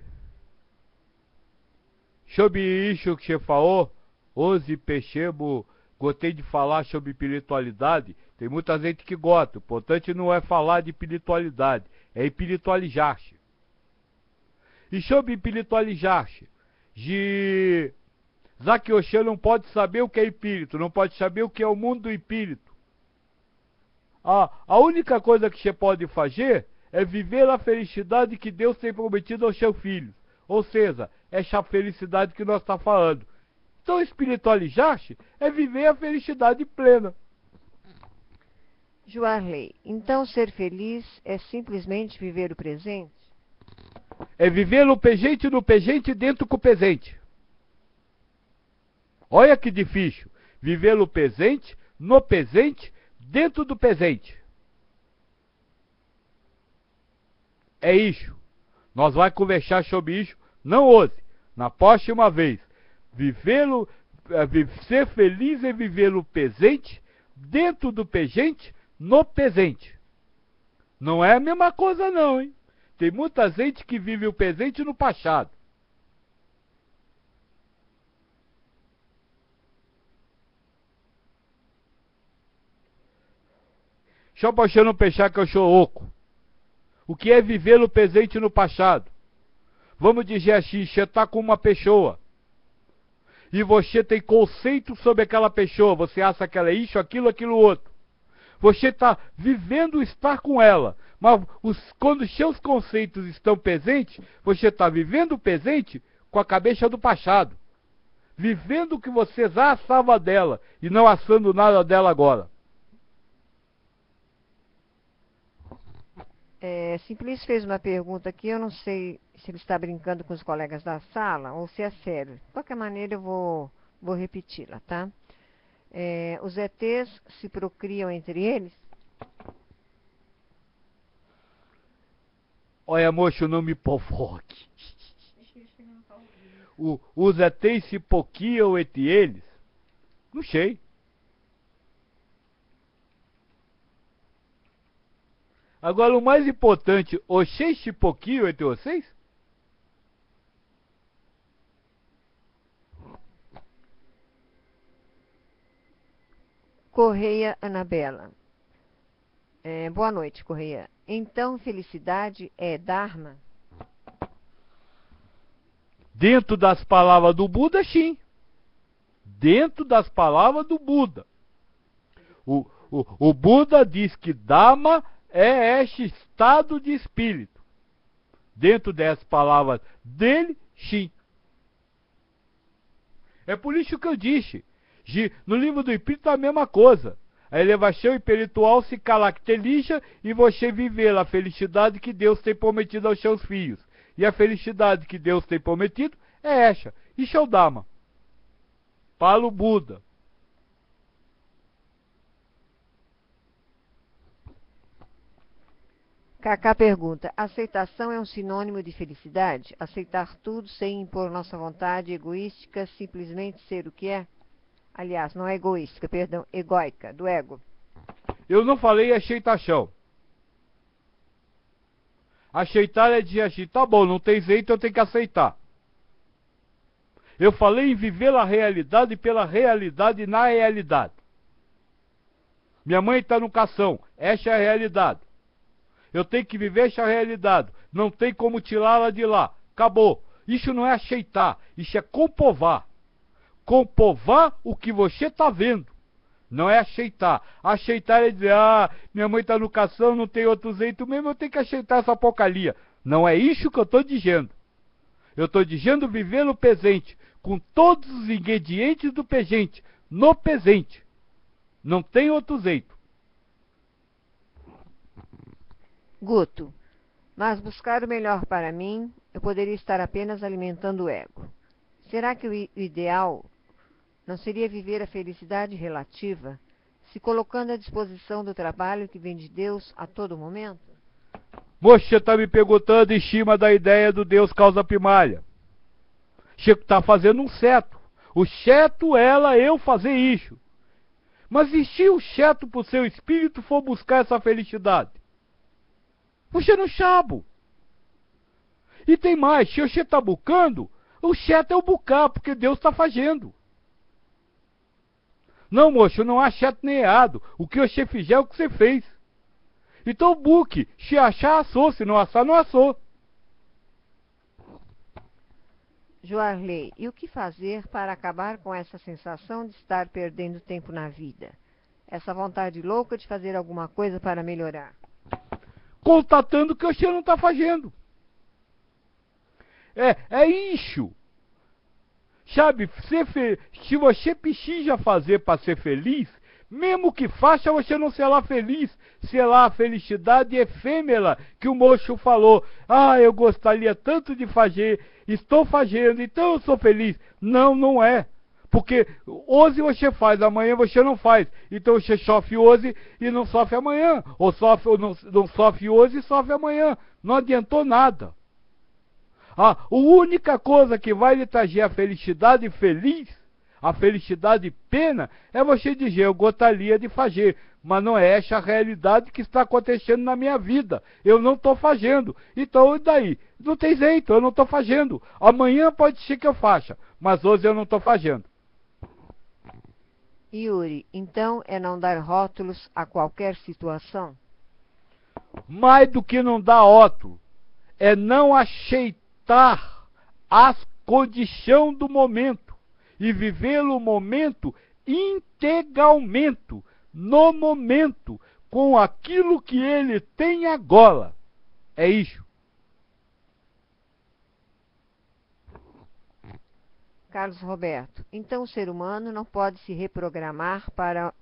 isso que você falou, hoje percebo, gostei de falar sobre espiritualidade. Tem muita gente que gosta. O importante não é falar de espiritualidade, é espiritualizar-se. E sobre espiritualizar-se, já que você não pode saber o que é espírito, não pode saber o que é o mundo do espírito. A única coisa que você pode fazer é viver a felicidade que Deus tem prometido aos seus filhos. Ou seja, essa felicidade que nós estamos falando. Então, espiritualizar-se é viver a felicidade plena. Joarley, então ser feliz é simplesmente viver o presente? É viver no presente dentro do presente. Olha que difícil. Viver no presente, dentro do presente. É isso. Nós vamos conversar sobre isso, não hoje, na próxima vez. Ser feliz é viver no presente, dentro do presente, no presente. Não é a mesma coisa não, hein? Tem muita gente que vive o presente no passado. Só para você não pensar que eu sou louco. O que é viver no presente e no passado? Vamos dizer assim, você está com uma pessoa. E você tem conceito sobre aquela pessoa. Você acha que ela é isso, aquilo outro. Você está vivendo estar com ela. Mas quando os seus conceitos estão presentes, você está vivendo o presente com a cabeça do passado. Vivendo o que você já achava dela e não achando nada dela agora. Simplício fez uma pergunta aqui, eu não sei se ele está brincando com os colegas da sala ou se é sério. De qualquer maneira, eu vou repeti-la, tá? Os ETs se procriam entre eles? Olha, moço, não me provoque. Os ETs se procriam entre eles? Não sei. Agora, o mais importante, vocês se procriam entre vocês? Correia Anabela. Boa noite, Correia. Então, felicidade é Dharma? Dentro das palavras do Buda, sim. Dentro das palavras do Buda. O Buda diz que Dharma é este estado de espírito. Dentro dessas palavras dele, sim. É por isso que eu disse. No livro do Espírito é a mesma coisa. A elevação espiritual se caracteriza em você viver a felicidade que Deus tem prometido aos seus filhos. E a felicidade que Deus tem prometido é essa. Isso é o Dharma. Para o Buda. Cacá pergunta, aceitação é um sinônimo de felicidade? Aceitar tudo sem impor nossa vontade egoística, simplesmente ser o que é? Aliás, não é egoística, perdão, egóica, do ego. Eu não falei aceitação. Aceitar é dizer assim, tá bom, não tem jeito, eu tenho que aceitar. Eu falei em viver a realidade pela realidade na realidade. Minha mãe está no cação, essa é a realidade. Eu tenho que viver essa realidade. Não tem como tirá-la de lá. Acabou. Isso não é aceitar. Isso é comprovar. Comprovar o que você está vendo. Não é aceitar. Aceitar é dizer, minha mãe está no cação, não tem outro jeito mesmo, eu tenho que aceitar essa porcaria. Não é isso que eu estou dizendo. Eu estou dizendo viver no presente. Com todos os ingredientes do presente. No presente. Não tem outro jeito. Guto, mas buscar o melhor para mim, eu poderia estar apenas alimentando o ego. Será que o ideal não seria viver a felicidade relativa, se colocando à disposição do trabalho que vem de Deus a todo momento? Moço, você está me perguntando em cima da ideia do Deus causa primária. Você está fazendo um certo. O certo é eu fazer isso. Mas e se o certo para o seu espírito for buscar essa felicidade? Você não sabe. E tem mais, se você está buscando, o certo é o buscar, porque Deus está fazendo. Não, moço, não há certo nem errado. O que você fizer é o que você fez. Então busque. Se achar, achou. Se não achar, não achou. Joarley, e o que fazer para acabar com essa sensação de estar perdendo tempo na vida? Essa vontade louca de fazer alguma coisa para melhorar? constatando que você não está fazendo. É isso. Sabe, se você precisa fazer para ser feliz, mesmo que faça, você não será feliz. Será a felicidade efêmera que o moço falou. Ah, eu gostaria tanto de fazer, estou fazendo, então eu sou feliz. Não, não é. Porque hoje você faz, amanhã você não faz. Então você sofre hoje e não sofre amanhã. Ou não sofre hoje e sofre amanhã. Não adiantou nada. A única coisa que vai lhe trazer a felicidade feliz, a felicidade plena, é você dizer, eu gostaria de fazer, mas não é essa a realidade que está acontecendo na minha vida. Eu não estou fazendo. Então, e daí? Não tem jeito, eu não estou fazendo. Amanhã pode ser que eu faça, mas hoje eu não estou fazendo. Yuri, então é não dar rótulos a qualquer situação? Mais do que não dar rótulo, é não aceitar as condições do momento e viver o momento integralmente, no momento, com aquilo que ele tem agora. É isso. Carlos Roberto, então o ser humano não pode se reprogramar para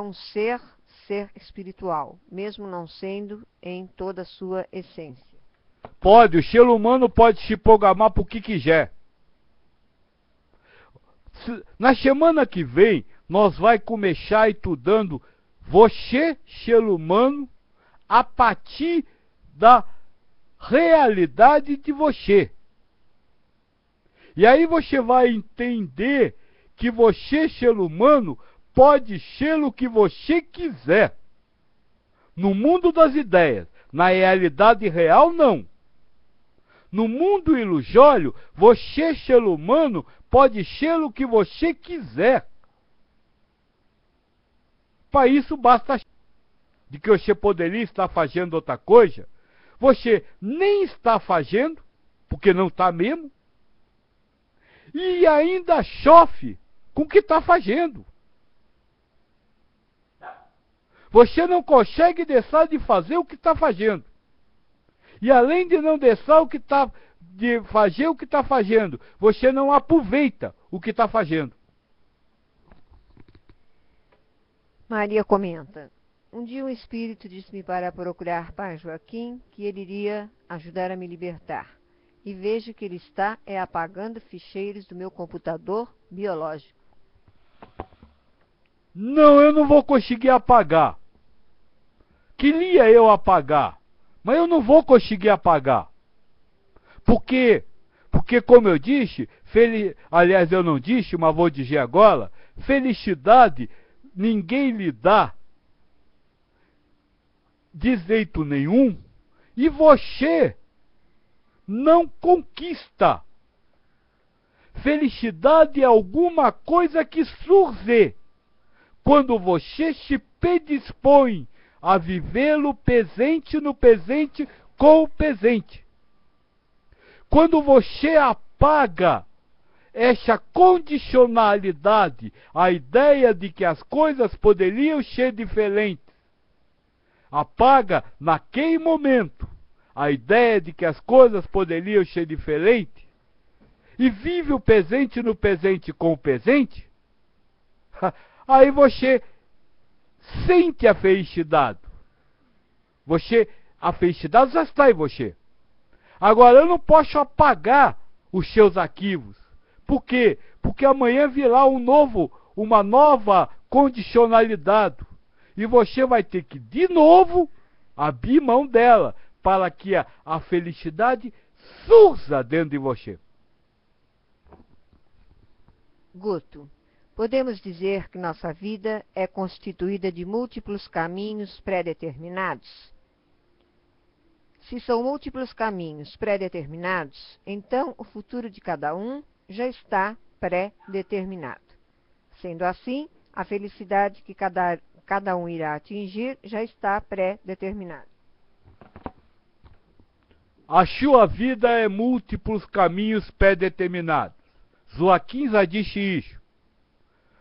um ser espiritual, mesmo não sendo em toda a sua essência. Pode, o ser humano pode se programar para o que quiser. Na semana que vem, nós vai começar estudando você, ser humano, a partir da realidade de você. E aí você vai entender que você, ser humano, pode ser o que você quiser. No mundo das ideias, na realidade real, não. No mundo ilusório, você, ser humano, pode ser o que você quiser. Para isso basta de que você poderia estar fazendo outra coisa. Você nem está fazendo, porque não está mesmo. E ainda sofre com o que está fazendo. Você não consegue deixar de fazer o que está fazendo. E além de não deixar de fazer o que está fazendo, você não aproveita o que está fazendo. Maria comenta, um dia um espírito disse-me para procurar Pai Joaquim, que ele iria ajudar a me libertar. E vejo que ele está apagando ficheiros do meu computador biológico. Não, eu não vou conseguir apagar. Queria eu apagar, mas eu não vou conseguir apagar. Por quê? Porque, como eu disse, aliás, eu não disse, mas vou dizer agora, felicidade ninguém lhe dá de jeito nenhum, e você não conquista. Felicidade é alguma coisa que surge quando você se predispõe a viver o presente no presente com o presente. Quando você apaga essa condicionalidade, a ideia de que as coisas poderiam ser diferentes, apaga naquele momento a ideia de que as coisas poderiam ser diferentes, e vive o presente no presente com o presente, aí você sente a felicidade. A felicidade já está em você. Agora, eu não posso apagar os seus arquivos. Por quê? Porque amanhã virá uma nova condicionalidade. E você vai ter que, de novo, abrir mão dela, para que a felicidade surja dentro de você. Guto, podemos dizer que nossa vida é constituída de múltiplos caminhos pré-determinados? Se são múltiplos caminhos pré-determinados, então o futuro de cada um já está pré-determinado. Sendo assim, a felicidade que cada um irá atingir já está pré-determinada. A sua vida é múltiplos caminhos pré-determinados. Joaquim já disse isso.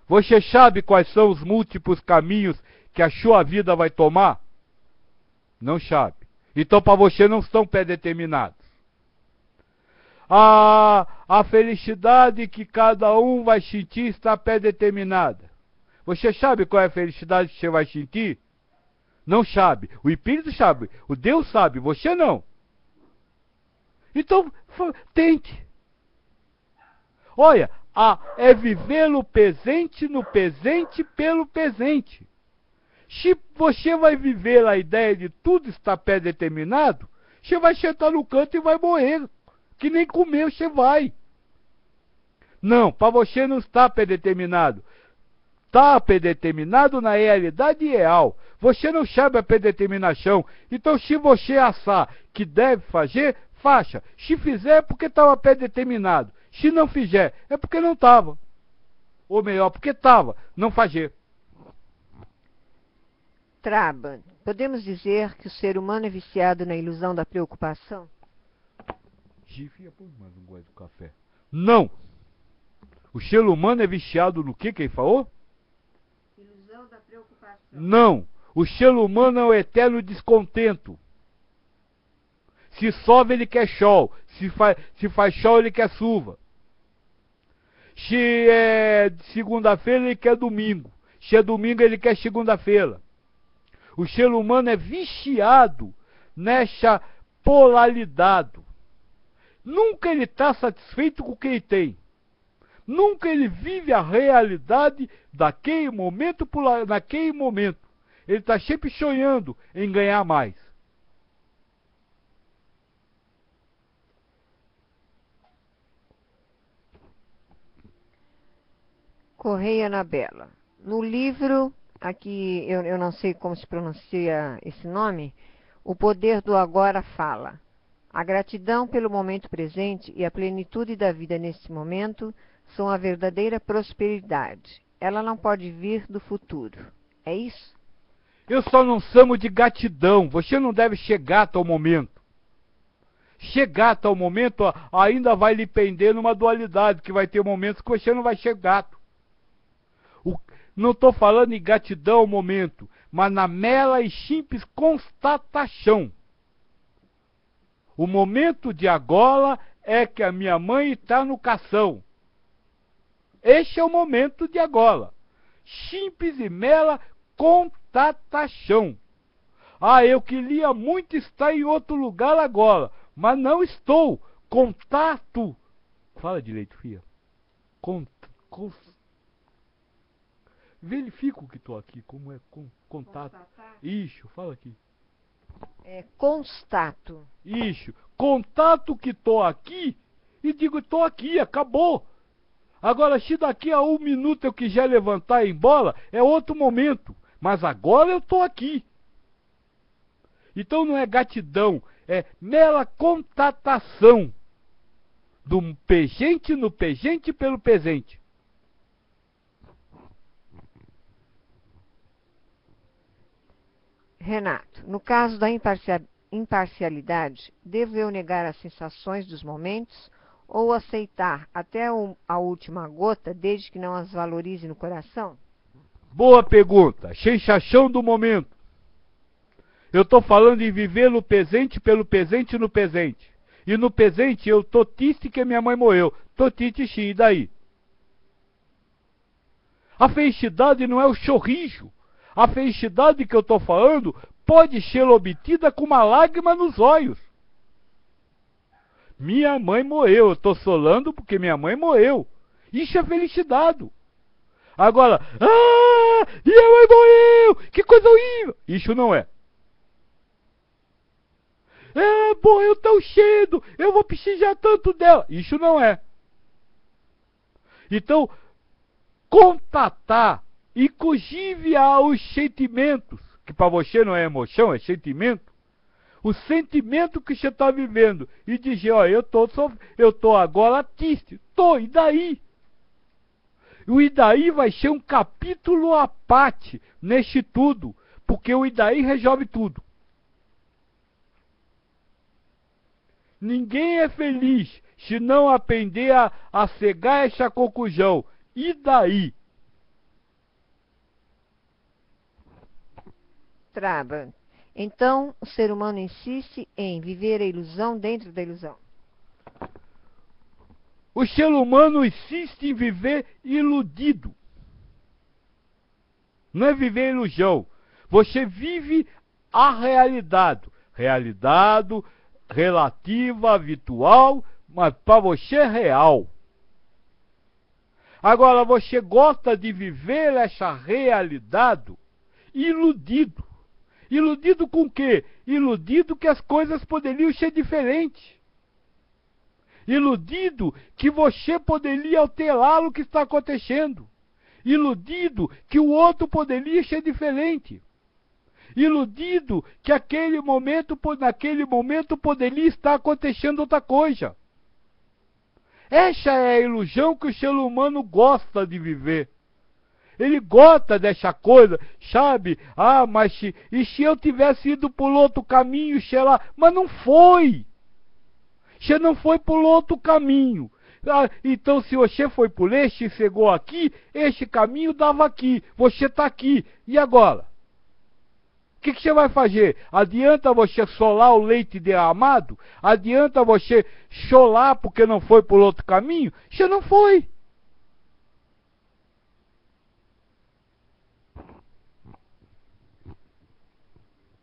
Você sabe quais são os múltiplos caminhos que a sua vida vai tomar? Não sabe. Então para você não estão pré-determinados. A felicidade que cada um vai sentir está pré-determinada. Você sabe qual é a felicidade que você vai sentir? Não sabe. O Espírito sabe. O Deus sabe. Você não. Então, tente. Olha, é viver no presente pelo presente. Se você vai viver a ideia de tudo estar pré-determinado, você vai sentar no canto e vai morrer. Que nem comer você vai. Não, para você não está pré-determinado. Está predeterminado na realidade real. Você não sabe a predeterminação. Então, se você achar que deve fazer, faça. Se fizer, é porque estava predeterminado. Se não fizer, é porque não estava. Ou melhor, porque estava, não fazer. Traban, podemos dizer que o ser humano é viciado na ilusão da preocupação? Gifia, põe mais um gole do café. Não! O ser humano é viciado no que ele falou? Ilusão da preocupação. Não! O ser humano é o eterno descontento. Se chove, ele quer sol. Se faz sol, ele quer chuva. Se é segunda-feira, ele quer domingo. Se é domingo, ele quer segunda-feira. O ser humano é viciado nessa polaridade. Nunca ele está satisfeito com o que ele tem. Nunca ele vive a realidade daquele momento naquele momento. Ele está sempre sonhando em ganhar mais. Correia Anabela. No livro, aqui eu não sei como se pronuncia esse nome, O Poder do Agora fala: a gratidão pelo momento presente e a plenitude da vida neste momento são a verdadeira prosperidade. Ela não pode vir do futuro. É isso? Eu só não chamo de gratidão. Você não deve chegar até o momento. Chegar até o momento ainda vai lhe prender numa dualidade, que vai ter momentos que você não vai chegar. Não estou falando em gratidão ao momento, mas na mera e simples constatação. O momento de agora é que a minha mãe está no cação. Este é o momento de agora. Simples e mera constatação. Eu queria muito estar em outro lugar agora, mas não estou. Contato. Fala direito, filha. Verifica o que estou aqui, como é contato. Constatar. Isso, fala aqui. Constato. Isso, contato que estou aqui e digo estou aqui, acabou. Agora, se daqui a 1 minuto eu quiser levantar e ir embora, é outro momento. Mas agora eu estou aqui. Então não é gratidão, é mera constatação do presente no presente pelo presente. Renato, no caso da imparcialidade, devo eu negar as sensações dos momentos ou aceitar até a última gota, desde que não as valorize no coração? Boa pergunta. Sensação do momento. Eu estou falando em viver no presente pelo presente no presente. E no presente eu estou triste que minha mãe morreu. Estou triste sim, e daí? A felicidade não é o sorriso. A felicidade que eu estou falando pode ser obtida com uma lágrima nos olhos. Minha mãe morreu, eu estou solando porque minha mãe morreu. Isso é felicidade. Agora, minha mãe morreu, que coisa horrível. Isso não é. Morreu tão cedo, eu vou precisar tanto dela. Isso não é. Então, contatar, inclusive aos sentimentos, que para você não é emoção, é sentimento. O sentimento que você está vivendo e dizer, eu tô agora triste. E daí? O e daí vai ser um capítulo à parte neste tudo, porque o e daí resolve tudo. Ninguém é feliz se não aprender a cegar essa conclusão. E daí? Traban, Então, o ser humano insiste em viver a ilusão dentro da ilusão. O ser humano insiste em viver iludido. Não é viver ilusão. Você vive a realidade. Realidade relativa, virtual, mas para você é real. Agora, você gosta de viver essa realidade iludido. Iludido com o quê? Iludido que as coisas poderiam ser diferentes. Iludido que você poderia alterar o que está acontecendo. Iludido que o outro poderia ser diferente. Iludido que naquele momento poderia estar acontecendo outra coisa. Essa é a ilusão que o ser humano gosta de viver. Ele gosta dessa coisa, sabe? Ah, mas e se eu tivesse ido por outro caminho, sei lá, mas não foi. Você não foi por outro caminho. Ah, então se você foi por este e chegou aqui, este caminho dava aqui, você está aqui. E agora? O que você vai fazer? Adianta você solar o leite derramado? Adianta você chorar porque não foi por outro caminho? Você não foi.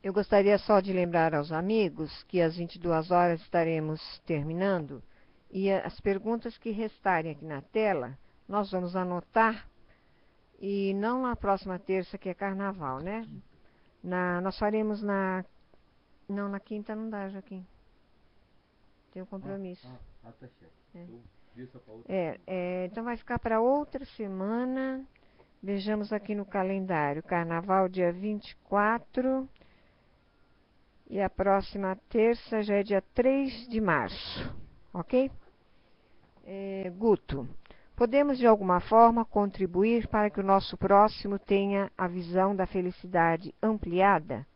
Eu gostaria só de lembrar aos amigos que às 22 horas estaremos terminando e as perguntas que restarem aqui na tela, nós vamos anotar e não na próxima terça que é carnaval, né? Nós faremos na... Não, na quinta não dá, Joaquim. Tem um compromisso. Tá certo. Então vai ficar para outra semana. Vejamos aqui no calendário. Carnaval dia 24. E a próxima terça já é dia 3 de março. Ok? Guto, podemos de alguma forma contribuir para que o nosso próximo tenha a visão da felicidade ampliada?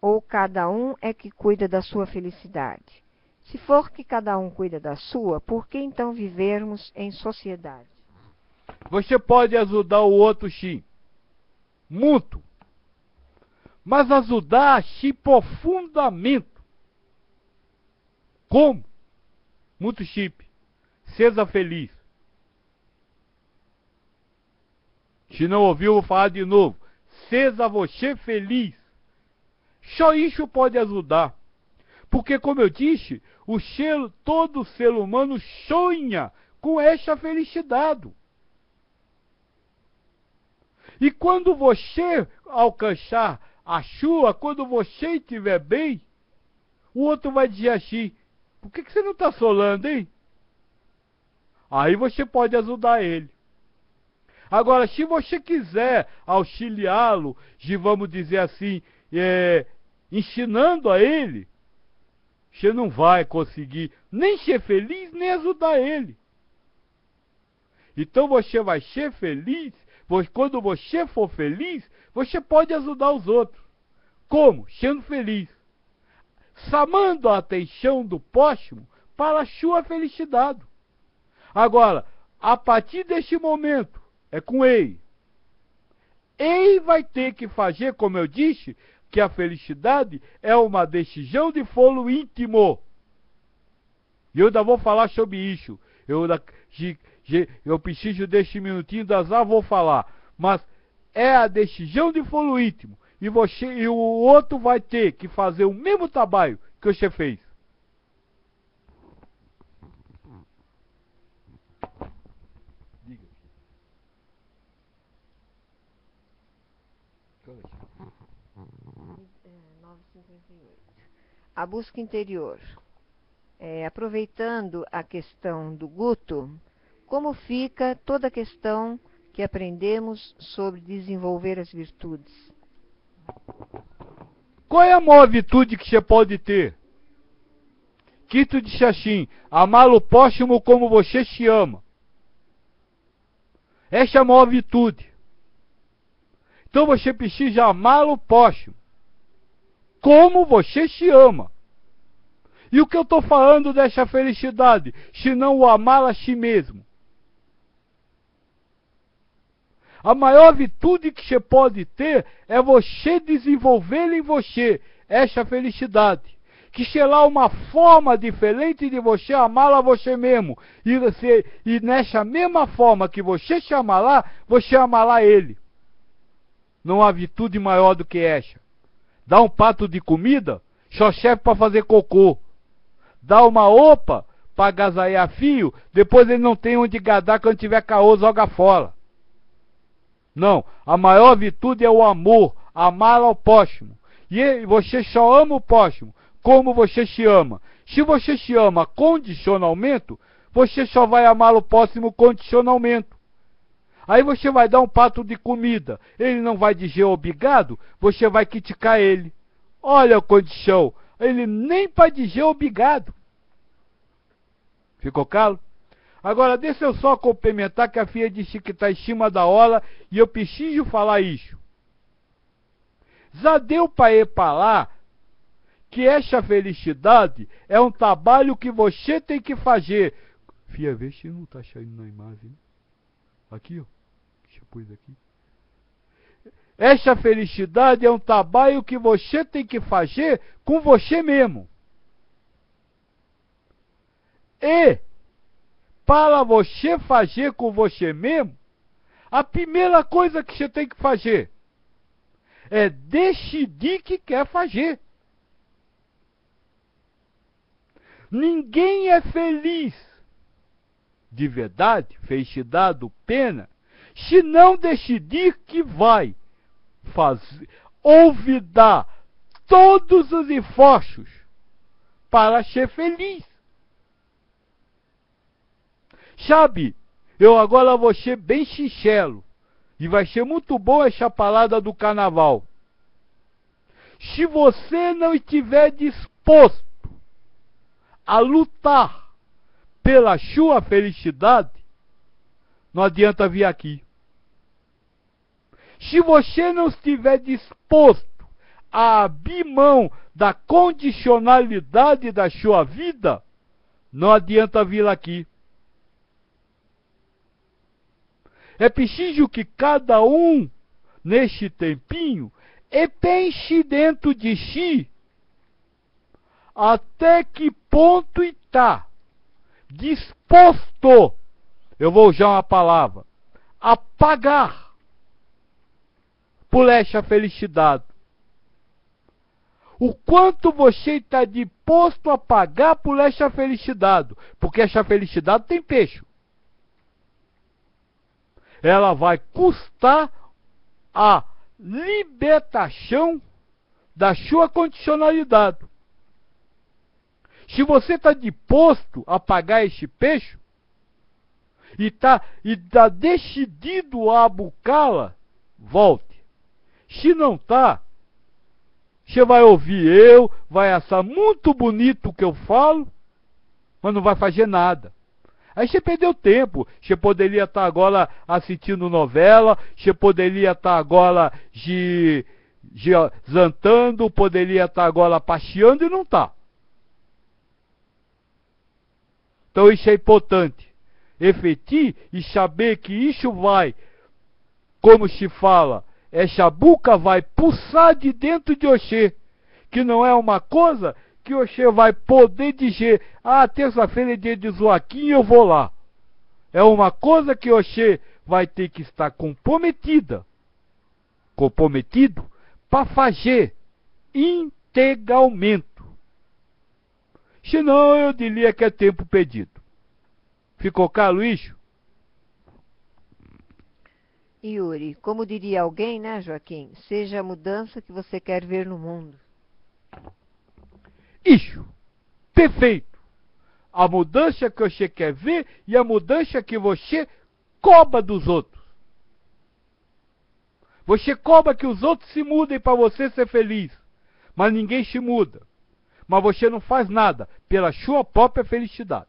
Ou cada um é que cuida da sua felicidade? Se for que cada um cuida da sua, por que então vivermos em sociedade? Você pode ajudar o outro, sim. Muito. Mas ajudar, sim, profundamente. Como? Muito simples. Seja feliz. Se não ouviu, vou falar de novo. Seja você feliz. Só isso pode ajudar. Porque, como eu disse, todo ser humano sonha com essa felicidade. E quando você alcançar a sua, quando você estiver bem, o outro vai dizer assim, por que você não está solando, hein? Aí você pode ajudar ele. Agora, se você quiser auxiliá-lo, vamos dizer assim, ensinando a ele, você não vai conseguir nem ser feliz, nem ajudar ele. Então você vai ser feliz, quando você for feliz, você pode ajudar os outros. Como? Sendo feliz. Chamando a atenção do próximo para a sua felicidade. Agora, a partir deste momento, é com ele. Ele vai ter que fazer, como eu disse, que a felicidade é uma decisão de foro íntimo. E eu ainda vou falar sobre isso. Eu preciso deste minutinho, já vou falar. Mas é a decisão de foro íntimo. E o outro vai ter que fazer o mesmo trabalho que você fez. Diga. A busca interior. Aproveitando a questão do Guto, como fica toda a questão que aprendemos sobre desenvolver as virtudes? Qual é a maior virtude que você pode ter? Quito disse assim, amar o próximo como você se ama. Essa é a maior virtude. Então você precisa amar o próximo como você se ama. E o que eu estou falando dessa felicidade? Se não o amar a si mesmo. A maior virtude que você pode ter é você desenvolver em você esta felicidade. Que será uma forma diferente de você amá-la a você mesmo. E nessa mesma forma que você se amará, você amará ele. Não há virtude maior do que esta. Dá um prato de comida, só serve para fazer cocô. Dá uma roupa para agasalhar fio, depois ele não tem onde guardar, quando tiver caô, joga fora. Não, a maior virtude é o amor, amar ao próximo. E você só ama o próximo como você se ama. Se você se ama condicionalmente, você só vai amar o próximo condicionalmente. Aí você vai dar um prato de comida, ele não vai dizer obrigado, você vai criticar ele. Olha a condição, ele nem para dizer obrigado. Ficou claro? Agora deixa eu só complementar que a filha disse que está em cima da hora e eu preciso falar isso. Já deu para ir para lá que essa felicidade é um trabalho que você tem que fazer. Filha, vê se não está saindo na imagem. Aqui, ó. Deixa eu pôr aqui. Essa felicidade é um trabalho que você tem que fazer com você mesmo. E, para você fazer com você mesmo, a primeira coisa que você tem que fazer é decidir que quer fazer. Ninguém é feliz, de verdade, felicidade, pena, se não decidir que vai fazer, olvidar todos os esforços para ser feliz. Sabe, eu agora vou ser bem sincero, e vai ser muito boa essa palavra do carnaval. Se você não estiver disposto a lutar pela sua felicidade, não adianta vir aqui. Se você não estiver disposto a abrir mão da condicionalidade da sua vida, não adianta vir aqui. É preciso que cada um, neste tempinho, pense dentro de si até que ponto está disposto, eu vou usar uma palavra, a pagar por essa felicidade. O quanto você está disposto a pagar por essa felicidade, porque essa felicidade tem preço. Ela vai custar a libertação da sua condicionalidade. Se você está disposto a pagar esse preço, e está decidido a buscá-la, volte. Se não está, você vai ouvir vai achar muito bonito o que eu falo, mas não vai fazer nada. Aí você perdeu tempo. Você poderia estar agora assistindo novela, você poderia estar agora jantando, poderia estar agora passeando e não está. Então isso é importante. Refletir e saber que isso vai, como se fala, essa boca vai pulsar de dentro de você. Que não é uma coisa que você vai poder dizer, terça-feira é dia de Joaquim, eu vou lá. É uma coisa que você vai ter que estar comprometido para fazer integralmente. Senão eu diria que é tempo perdido. Ficou claro isso? Yuri, como diria alguém, né, Joaquim? Seja a mudança que você quer ver no mundo. Isso, perfeito. A mudança que você quer ver e a mudança que você cobra dos outros. Você cobra que os outros se mudem para você ser feliz, mas ninguém se muda. Mas você não faz nada pela sua própria felicidade.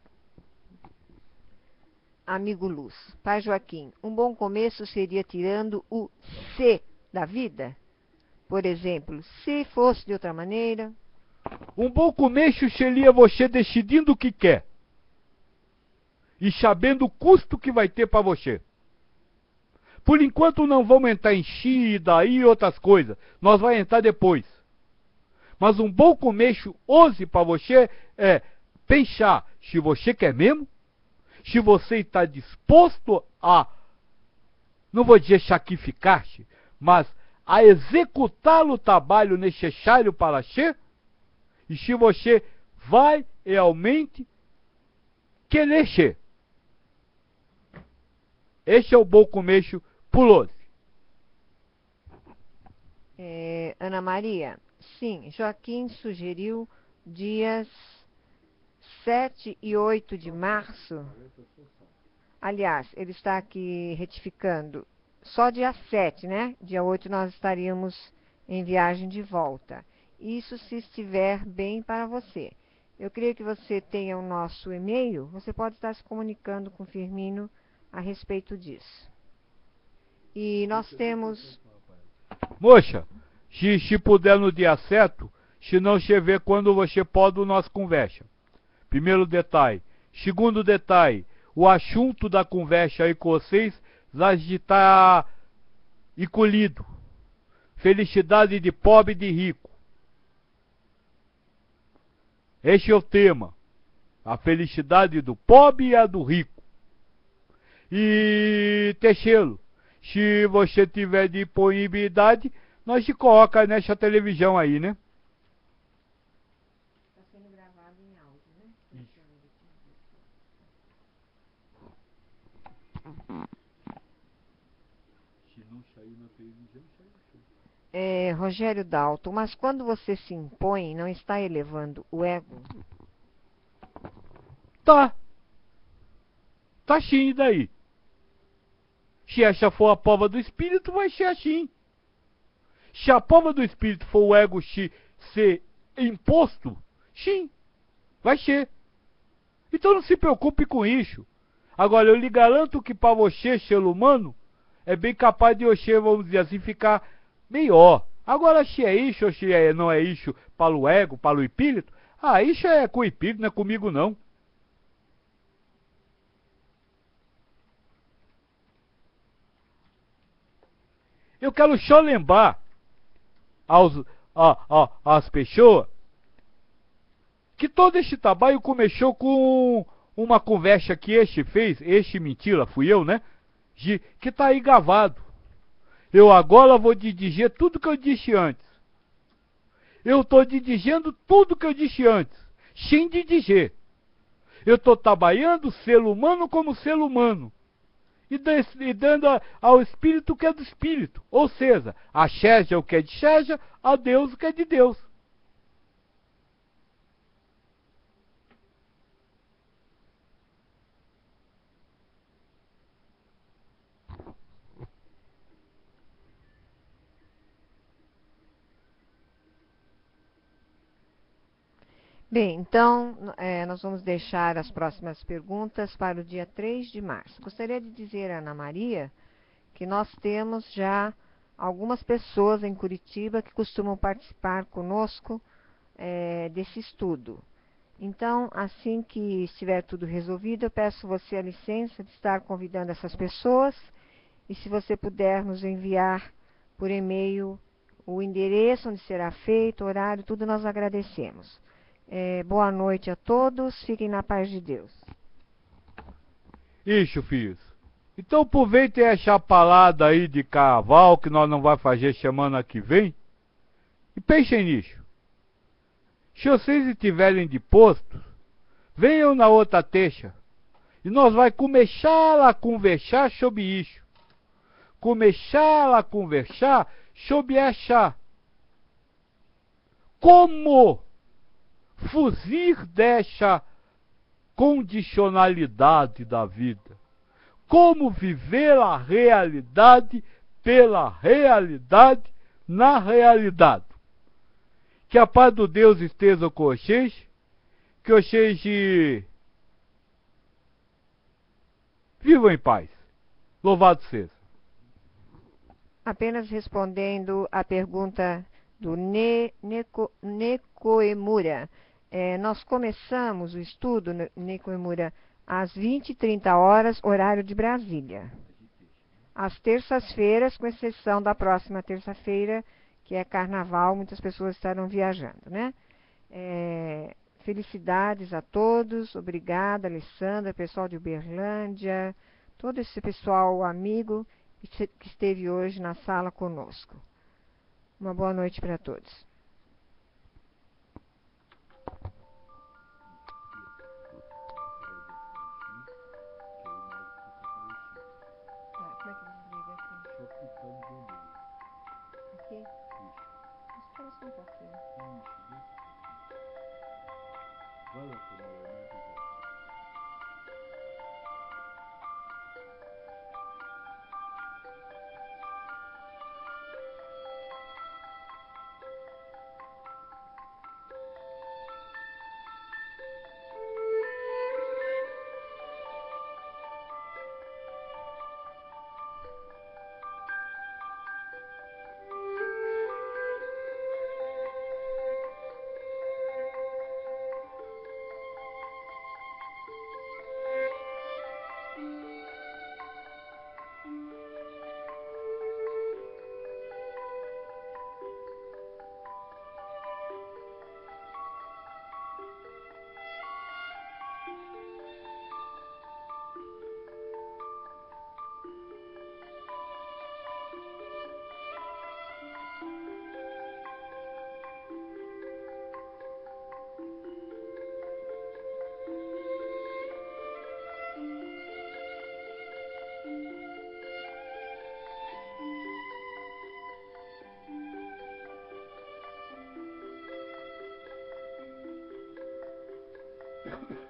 Amigo Luz, Pai Joaquim, um bom começo seria tirando o se da vida? Por exemplo, se fosse de outra maneira... Um bom começo seria você decidindo o que quer. E sabendo o custo que vai ter para você. Por enquanto não vamos entrar em si, daí e outras coisas. Nós vamos entrar depois. Mas um bom começo hoje para você é pensar se você quer mesmo, se você está disposto a, não vou dizer sacrificar-se, mas a executar o trabalho necessário para ser, e se você vai realmente querer ser. Esse é o bom começo por hoje. Ana Maria, sim, Joaquim sugeriu dias 7 e 8 de março. Aliás, ele está aqui retificando. Só dia 7, né? Dia 8 nós estaríamos em viagem de volta. Isso se estiver bem para você. Eu creio que você tenha o nosso e-mail. Você pode estar se comunicando com o Firmino a respeito disso. E nós temos... Moça, se puder no dia certo, se não você vê quando você pode, nós conversa. Primeiro detalhe. Segundo detalhe, o assunto da conversa aí com vocês já está encolhido. Felicidade de pobre e de rico. Este é o tema. A felicidade do pobre e a do rico. E terceiro, se você tiver disponibilidade, nós te coloca nessa televisão aí, né? Está sendo gravado em áudio, né? Se não sair na televisão, sai no show. Rogério Dalton, mas quando você se impõe, não está elevando o ego? Tá. Tá sim, e daí? Se essa for a prova do espírito, vai ser assim. Se a prova do espírito for o ego ser imposto, sim, vai ser. Então não se preocupe com isso. Agora, eu lhe garanto que para você, ser humano, é bem capaz de você, vamos dizer assim, ficar melhor. Agora, se é isso ou se não é isso para o ego, para o espírito, isso é com o espírito, não é comigo não. Eu quero só lembrar às pessoas que todo este trabalho começou com uma conversa que este mentira, fui eu, né? Que tá aí gravado. Eu agora vou te dizer tudo que eu disse antes. Eu estou te dizendo tudo que eu disse antes, sem te dizer. Eu estou trabalhando ser humano como ser humano. E dando ao Espírito o que é do Espírito. Ou seja, a César o que é de César, a Deus o que é de Deus. Bem, então, nós vamos deixar as próximas perguntas para o dia 3 de março. Gostaria de dizer a Ana Maria que nós temos já algumas pessoas em Curitiba que costumam participar conosco desse estudo. Então, assim que estiver tudo resolvido, eu peço você a licença de estar convidando essas pessoas e se você puder nos enviar por e-mail o endereço onde será feito, o horário, tudo nós agradecemos. Boa noite a todos, fiquem na paz de Deus. Isso, filhos. Então aproveitem essa palada aí de carnaval que nós não vamos fazer semana que vem e pensem nisso. Se vocês estiverem dispostos, venham na outra terça e nós vamos começar a conversar sobre isso. Começar a conversar sobre essa como fugir dessa condicionalidade da vida. Como viver a realidade pela realidade na realidade. Que a paz do Deus esteja com vocês, que vocês vivam em paz. Louvado seja. Apenas respondendo à pergunta do Nekoemura. Nós começamos o estudo, Nekoemura, às 20h30, horário de Brasília. Às terças-feiras, com exceção da próxima terça-feira, que é carnaval, muitas pessoas estarão viajando, né? Felicidades a todos, obrigada, Alessandra, pessoal de Uberlândia, todo esse pessoal amigo que esteve hoje na sala conosco. Uma boa noite para todos. Como é que desliga aqui? Só clicando no meio. Aqui? Isso. Espera só um pouquinho. Isso, vai lá pro meu, né? Thank you.